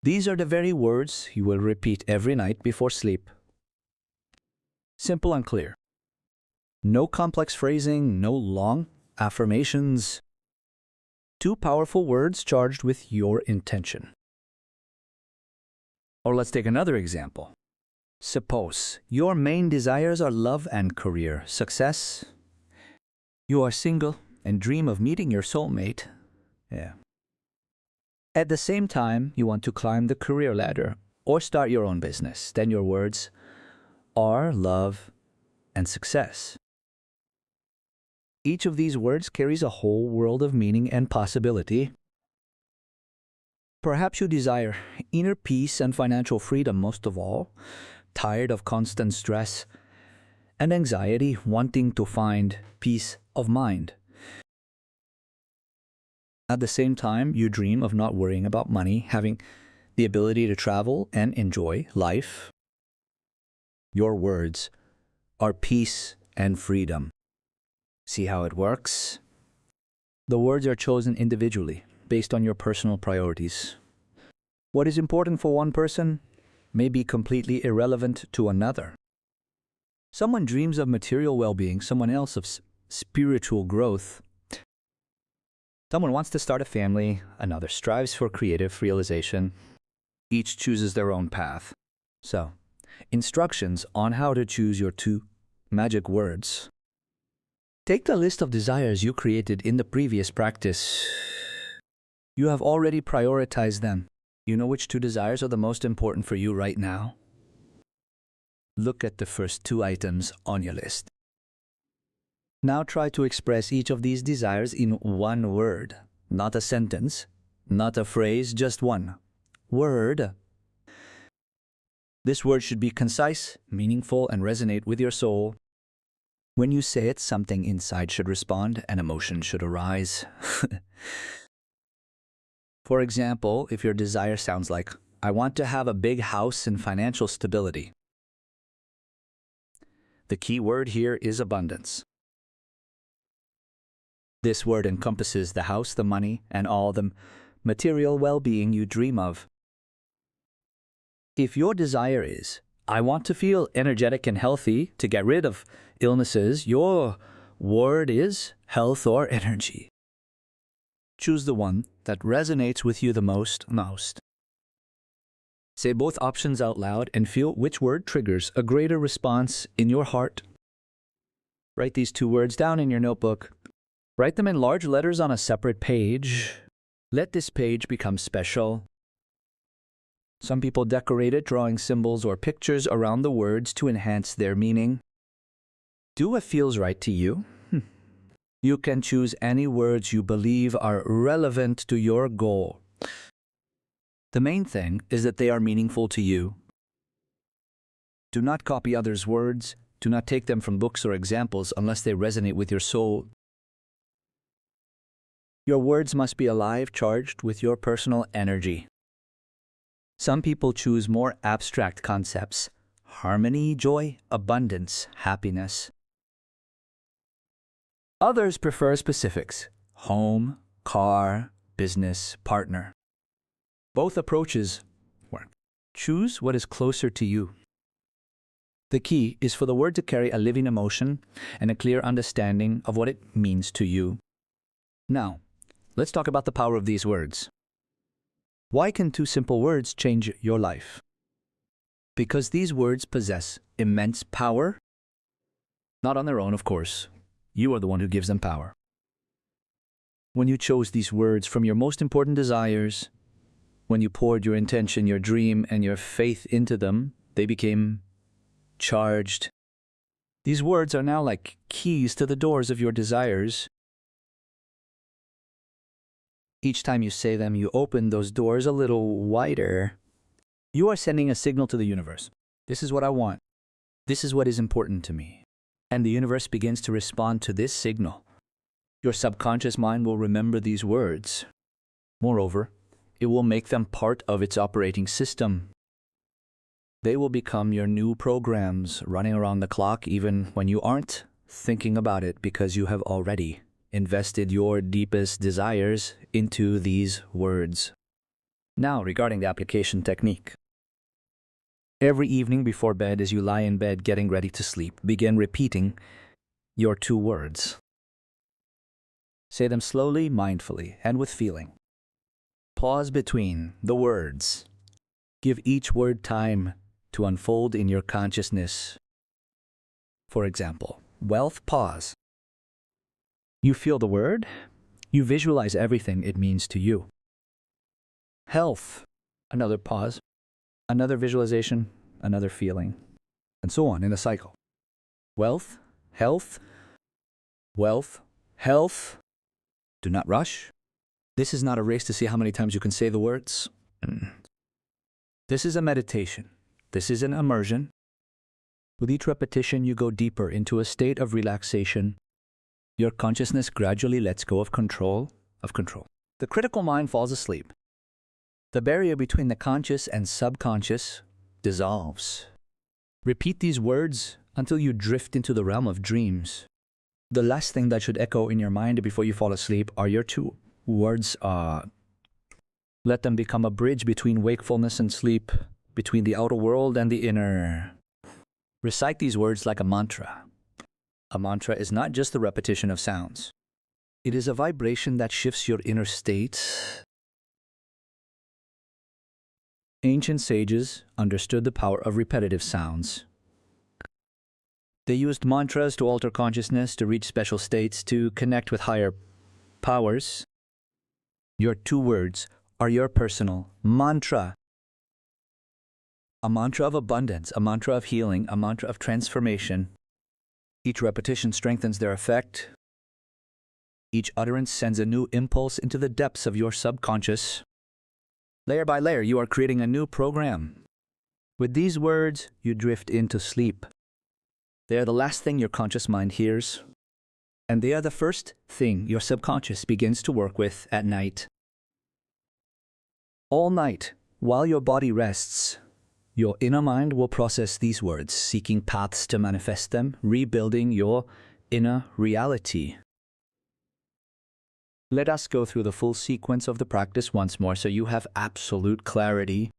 These are the very words you will repeat every night before sleep. Simple and clear. No complex phrasing, no long affirmations. 2 powerful words charged with your intention. Or let's take another example. Suppose your main desires are love and career success. You are single and dream of meeting your soulmate. At the same time, you want to climb the career ladder or start your own business. Then your words are love and success. Each of these words carries a whole world of meaning and possibility. Perhaps you desire inner peace and financial freedom most of all, tired of constant stress and anxiety, wanting to find peace of mind. At the same time, you dream of not worrying about money, having the ability to travel and enjoy life. Your words are peace and freedom. See how it works? The words are chosen individually, based on your personal priorities. What is important for one person may be completely irrelevant to another. Someone dreams of material well-being, someone else of spiritual growth. Someone wants to start a family, another strives for creative realization. Each chooses their own path. So, instructions on how to choose your 2 magic words. Take the list of desires you created in the previous practice. You have already prioritized them. You know which 2 desires are the most important for you right now? Look at the first 2 items on your list. Now try to express each of these desires in 1 word. Not a sentence, not a phrase, just 1 word. This word should be concise, meaningful, and resonate with your soul. When you say it, something inside should respond, an emotion should arise. For example, if your desire sounds like, I want to have a big house and financial stability. The key word here is abundance. This word encompasses the house, the money, and all the material well-being you dream of. If your desire is, I want to feel energetic and healthy to get rid of illnesses, your word is health or energy. Choose the one that resonates with you the most. Say both options out loud and feel which word triggers a greater response in your heart. Write these 2 words down in your notebook. Write them in large letters on a separate page. Let this page become special. Some people decorate it, drawing symbols or pictures around the words to enhance their meaning. Do what feels right to you. You can choose any words you believe are relevant to your goal. The main thing is that they are meaningful to you. Do not copy others' words. Do not take them from books or examples unless they resonate with your soul. Your words must be alive, charged with your personal energy. Some people choose more abstract concepts: harmony, joy, abundance, happiness. Others prefer specifics: home, car, business, partner. Both approaches Choose what is closer to you. The key is for the word to carry a living emotion and a clear understanding of what it means to you. Now, let's talk about the power of these words. Why can two simple words change your life? Because these words possess immense power. Not on their own, of course. You are the one who gives them power. When you chose these words from your most important desires, when you poured your intention, your dream, and your faith into them, they became charged. These words are now like keys to the doors of your desires. Each time you say them, you open those doors a little wider. You are sending a signal to the universe. This is what I want. This is what is important to me. And the universe begins to respond to this signal. Your subconscious mind will remember these words. Moreover, it will make them part of its operating system. They will become your new programs running around the clock even when you aren't thinking about it, because you have already invested your deepest desires into these words. Now, regarding the application technique. Every evening before bed, as you lie in bed getting ready to sleep, begin repeating your two words. Say them slowly, mindfully, and with feeling. Pause between the words. Give each word time to unfold in your consciousness. For example, wealth, pause. You feel the word, you visualize everything it means to you. Health, another pause, another visualization, another feeling, and so on in a cycle. Wealth, health, wealth, health. Do not rush. This is not a race to see how many times you can say the words. This is a meditation. This is an immersion. With each repetition, you go deeper into a state of relaxation. Your consciousness gradually lets go of control. The critical mind falls asleep. The barrier between the conscious and subconscious dissolves. Repeat these words until you drift into the realm of dreams. The last thing that should echo in your mind before you fall asleep are your two words. Let them become a bridge between wakefulness and sleep, between the outer world and the inner. Recite these words like a mantra. A mantra is not just the repetition of sounds. It is a vibration that shifts your inner state. Ancient sages understood the power of repetitive sounds. They used mantras to alter consciousness, to reach special states, to connect with higher powers. Your two words are your personal mantra. A mantra of abundance, a mantra of healing, a mantra of transformation. Each repetition strengthens their effect. Each utterance sends a new impulse into the depths of your subconscious. Layer by layer, you are creating a new program. With these words, you drift into sleep. They are the last thing your conscious mind hears, and they are the first thing your subconscious begins to work with at night. All night, while your body rests, your inner mind will process these words, seeking paths to manifest them, rebuilding your inner reality. Let us go through the full sequence of the practice once more so you have absolute clarity.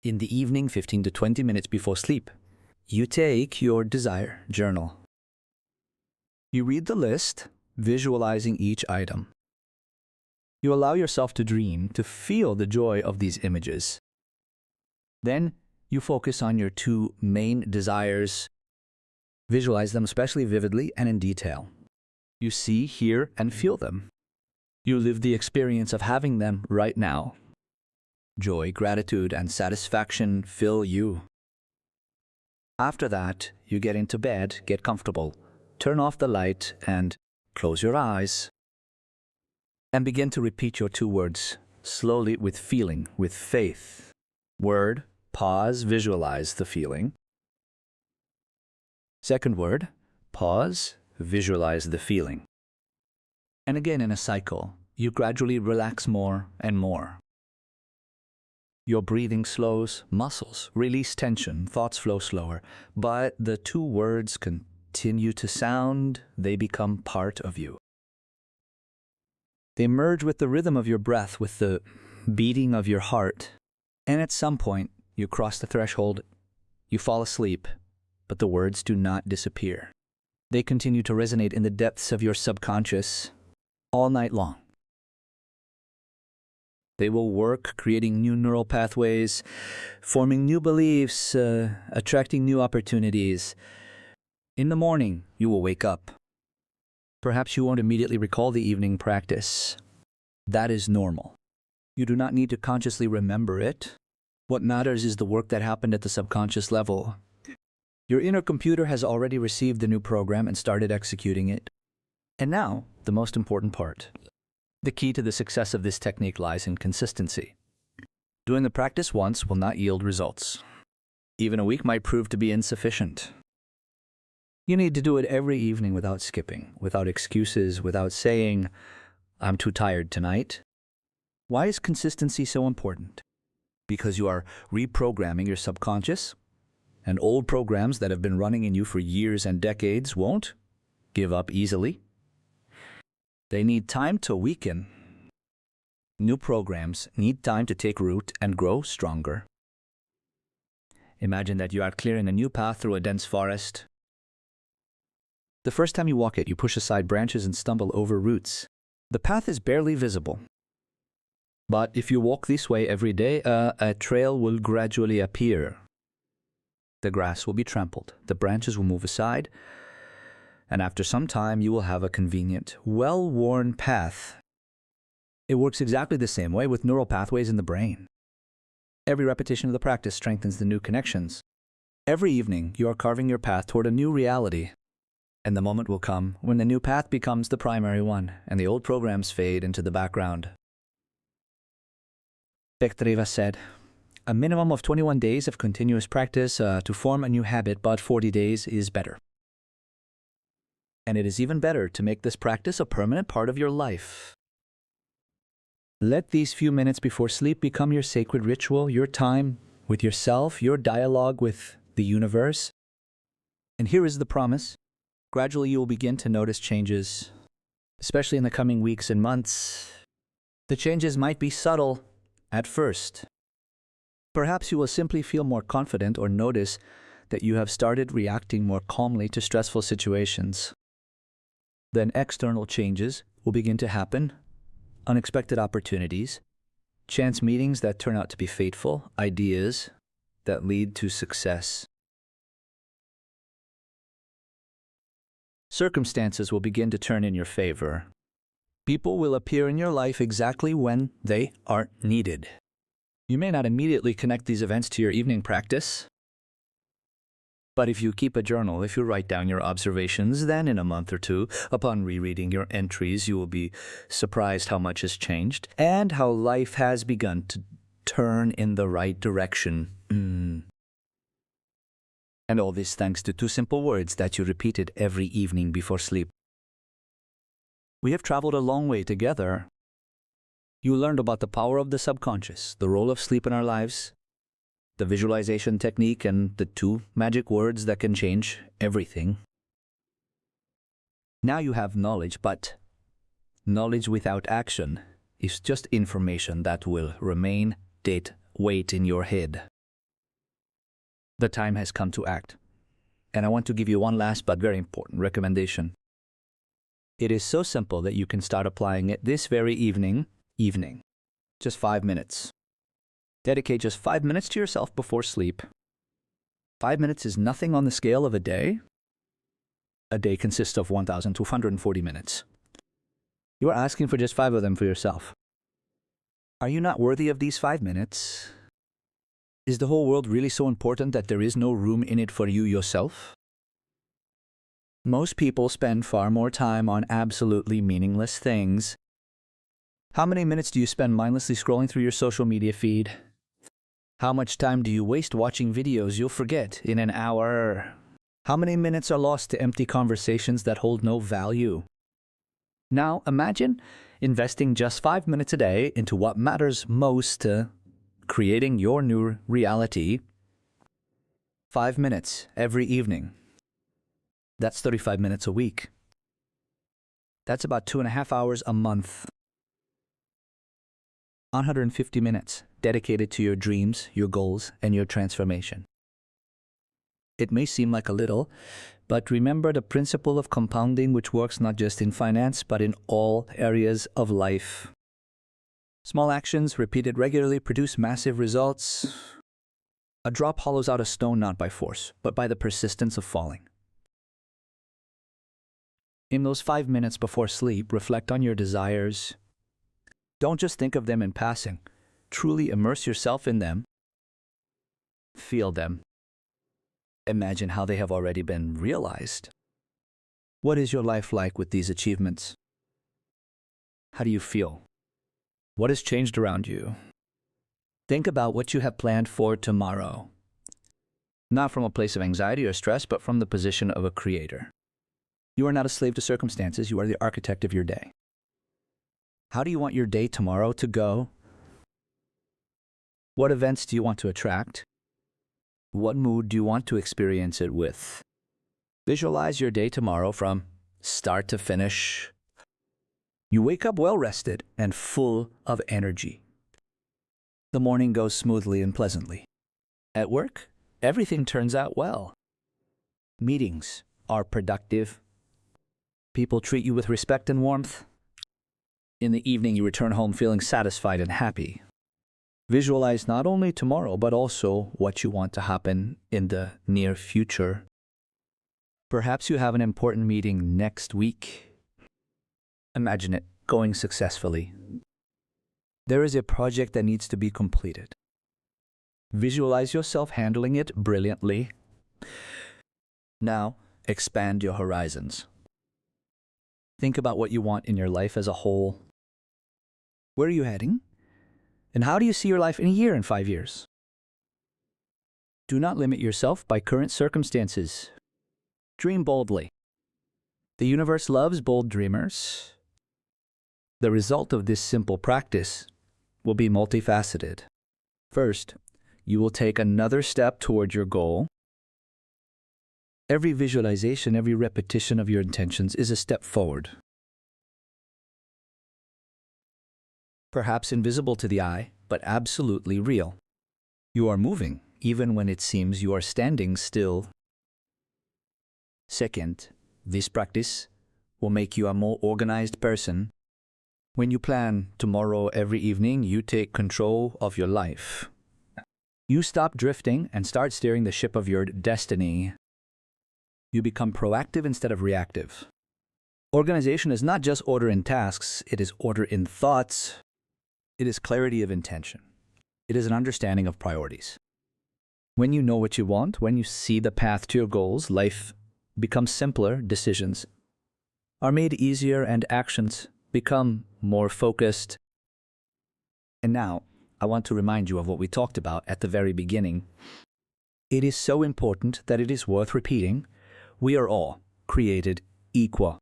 In the evening, 15 to 20 minutes before sleep, you take your desire journal. You read the list, visualizing each item. You allow yourself to dream, to feel the joy of these images. Then you focus on your two main desires. Visualize them especially vividly and in detail. You see, hear, and feel them. You live the experience of having them right now. Joy, gratitude, and satisfaction fill you. After that, you get into bed, get comfortable, turn off the light, and close your eyes. And begin to repeat your two words, slowly, with feeling, with faith. Word, pause, visualize the feeling. Second word, pause, visualize the feeling. And again in a cycle, you gradually relax more and more. Your breathing slows, muscles release tension, thoughts flow slower, but the two words continue to sound, they become part of you. They merge with the rhythm of your breath, with the beating of your heart, And at some point, you cross the threshold, you fall asleep, but the words do not disappear. They continue to resonate in the depths of your subconscious all night long. They will work, creating new neural pathways, forming new beliefs, attracting new opportunities. In the morning, you will wake up. Perhaps you won't immediately recall the evening practice. That is normal. You do not need to consciously remember it. What matters is the work that happened at the subconscious level. Your inner computer has already received the new program and started executing it. And now, the most important part. The key to the success of this technique lies in consistency. Doing the practice once will not yield results. Even a week might prove to be insufficient. You need to do it every evening without skipping, without excuses, without saying, "I'm too tired tonight." Why is consistency so important? Because you are reprogramming your subconscious, and old programs that have been running in you for years and decades won't give up easily. They need time to weaken. New programs need time to take root and grow stronger. Imagine that you are clearing a new path through a dense forest. The first time you walk it, you push aside branches and stumble over roots. The path is barely visible. But if you walk this way every day, a trail will gradually appear. The grass will be trampled, the branches will move aside, and after some time you will have a convenient, well-worn path. It works exactly the same way with neural pathways in the brain. Every repetition of the practice strengthens the new connections. Every evening you are carving your path toward a new reality. And the moment will come when the new path becomes the primary one, and the old programs fade into the background. Bectreva said, "A minimum of 21 days of continuous practice to form a new habit, but 40 days is better. And it is even better to make this practice a permanent part of your life. Let these few minutes before sleep become your sacred ritual, your time with yourself, your dialogue with the universe. And here is the promise. Gradually you will begin to notice changes, especially in the coming weeks and months. The changes might be subtle at first. Perhaps you will simply feel more confident or notice that you have started reacting more calmly to stressful situations. Then external changes will begin to happen, unexpected opportunities, chance meetings that turn out to be fateful, ideas that lead to success. Circumstances will begin to turn in your favor. People will appear in your life exactly when they are needed. You may not immediately connect these events to your evening practice, but if you keep a journal, if you write down your observations, then in a month or two, upon rereading your entries, you will be surprised how much has changed and how life has begun to turn in the right direction. And all this thanks to two simple words that you repeated every evening before sleep. We have traveled a long way together. You learned about the power of the subconscious, the role of sleep in our lives, the visualization technique, and the two magic words that can change everything. Now you have knowledge, but knowledge without action is just information that will remain dead weight in your head. The time has come to act. And I want to give you one last but very important recommendation. It is so simple that you can start applying it this very evening. Just 5 minutes. Dedicate just 5 minutes to yourself before sleep. 5 minutes is nothing on the scale of a day. A day consists of 1,240 minutes. You are asking for just 5 of them for yourself. Are you not worthy of these 5 minutes? Is the whole world really so important that there is no room in it for you yourself? Most people spend far more time on absolutely meaningless things. How many minutes do you spend mindlessly scrolling through your social media feed? How much time do you waste watching videos you'll forget in an hour? How many minutes are lost to empty conversations that hold no value? Now imagine investing just 5 minutes a day into what matters most to creating your new reality. 5 minutes every evening. That's 35 minutes a week. That's about 2.5 hours a month. 150 minutes dedicated to your dreams, your goals, and your transformation. It may seem like a little, but remember the principle of compounding, which works not just in finance, but in all areas of life. Small actions repeated regularly produce massive results. A drop hollows out a stone not by force, but by the persistence of falling. In those 5 minutes before sleep, reflect on your desires. Don't just think of them in passing. Truly immerse yourself in them. Feel them. Imagine how they have already been realized. What is your life like with these achievements? How do you feel? What has changed around you? Think about what you have planned for tomorrow. Not from a place of anxiety or stress, but from the position of a creator. You are not a slave to circumstances, you are the architect of your day. How do you want your day tomorrow to go? What events do you want to attract? What mood do you want to experience it with? Visualize your day tomorrow from start to finish. You wake up well-rested and full of energy. The morning goes smoothly and pleasantly. At work, everything turns out well. Meetings are productive. People treat you with respect and warmth. In the evening, you return home feeling satisfied and happy. Visualize not only tomorrow, but also what you want to happen in the near future. Perhaps you have an important meeting next week. Imagine it going successfully. There is a project that needs to be completed. Visualize yourself handling it brilliantly. Now, expand your horizons. Think about what you want in your life as a whole. Where are you heading? And how do you see your life in a year and 5 years? Do not limit yourself by current circumstances. Dream boldly. The universe loves bold dreamers. The result of this simple practice will be multifaceted. First, you will take another step toward your goal. Every visualization, every repetition of your intentions is a step forward. Perhaps invisible to the eye, but absolutely real. You are moving, even when it seems you are standing still. Second, this practice will make you a more organized person. When you plan tomorrow every evening, you take control of your life. You stop drifting and start steering the ship of your destiny. You become proactive instead of reactive. Organization is not just order in tasks, it is order in thoughts. It is clarity of intention. It is an understanding of priorities. When you know what you want, when you see the path to your goals, life becomes simpler, decisions are made easier, and actions become more focused. And now, I want to remind you of what we talked about at the very beginning. It is so important that it is worth repeating. We are all created equal.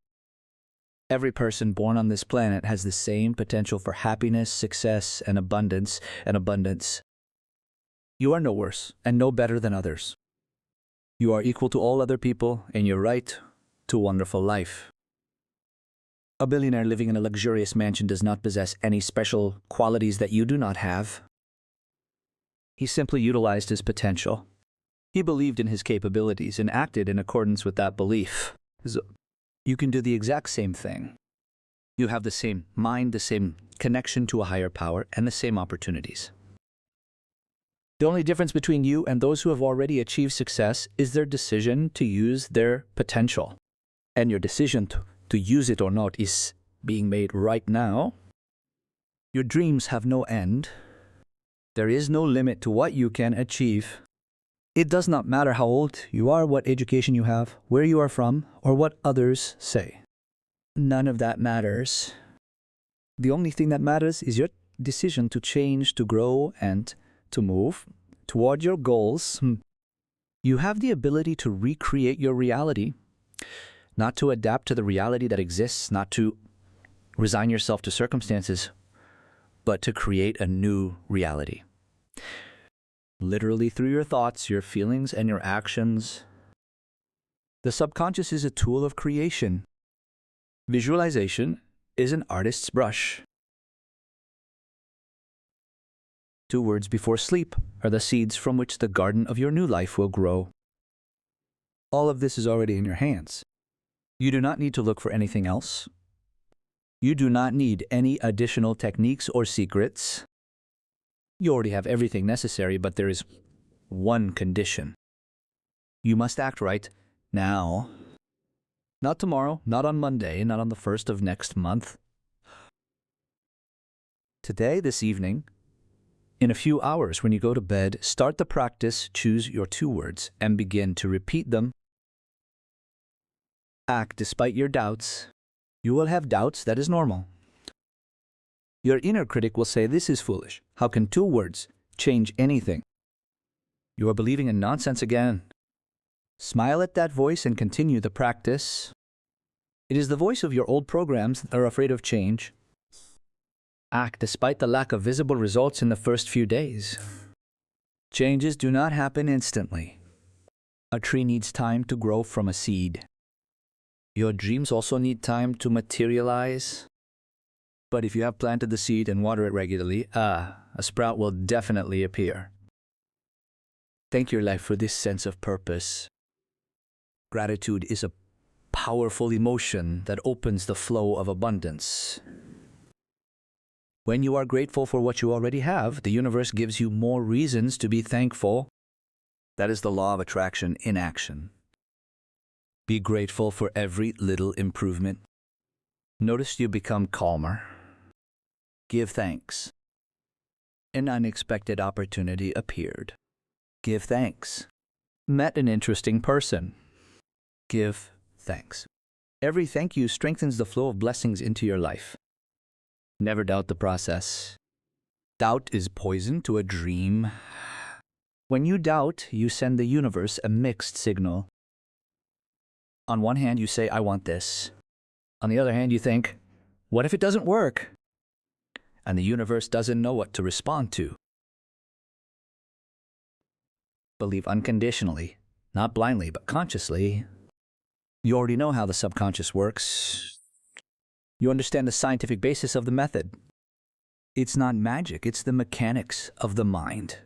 Every person born on this planet has the same potential for happiness, success, and abundance. You are no worse and no better than others. You are equal to all other people in your right to a wonderful life. A billionaire living in a luxurious mansion does not possess any special qualities that you do not have. He simply utilized his potential. He believed in his capabilities and acted in accordance with that belief. You can do the exact same thing. You have the same mind, the same connection to a higher power, and the same opportunities. The only difference between you and those who have already achieved success is their decision to use their potential. And your decision to use it or not is being made right now. Your dreams have no end. There is no limit to what you can achieve. It does not matter how old you are, what education you have, where you are from, or what others say. None of that matters. The only thing that matters is your decision to change, to grow, and to move toward your goals. You have the ability to recreate your reality, not to adapt to the reality that exists, not to resign yourself to circumstances, but to create a new reality. Literally through your thoughts, your feelings, and your actions. The subconscious is a tool of creation. Visualization is an artist's brush. 2 words before sleep are the seeds from which the garden of your new life will grow. All of this is already in your hands. You do not need to look for anything else. You do not need any additional techniques or secrets. You already have everything necessary, but there is one condition. You must act right now. Not tomorrow, not on Monday, not on the 1st of next month. Today, this evening, in a few hours when you go to bed, start the practice, choose your 2 words, and begin to repeat them. Act despite your doubts. You will have doubts, that is normal. Your inner critic will say, this is foolish. How can 2 words change anything? You are believing in nonsense again. Smile at that voice and continue the practice. It is the voice of your old programs that are afraid of change. Act despite the lack of visible results in the first few days. Changes do not happen instantly. A tree needs time to grow from a seed. Your dreams also need time to materialize. But if you have planted the seed and water it regularly, a sprout will definitely appear. Thank your life for this sense of purpose. Gratitude is a powerful emotion that opens the flow of abundance. When you are grateful for what you already have, the universe gives you more reasons to be thankful. That is the law of attraction in action. Be grateful for every little improvement. Notice you become calmer. Give thanks. An unexpected opportunity appeared. Give thanks. Met an interesting person. Give thanks. Every thank you strengthens the flow of blessings into your life. Never doubt the process. Doubt is poison to a dream. When you doubt, you send the universe a mixed signal. On one hand, you say, I want this. On the other hand, you think, what if it doesn't work? And the universe doesn't know what to respond to. Believe unconditionally, not blindly, but consciously. You already know how the subconscious works. You understand the scientific basis of the method. It's not magic, it's the mechanics of the mind.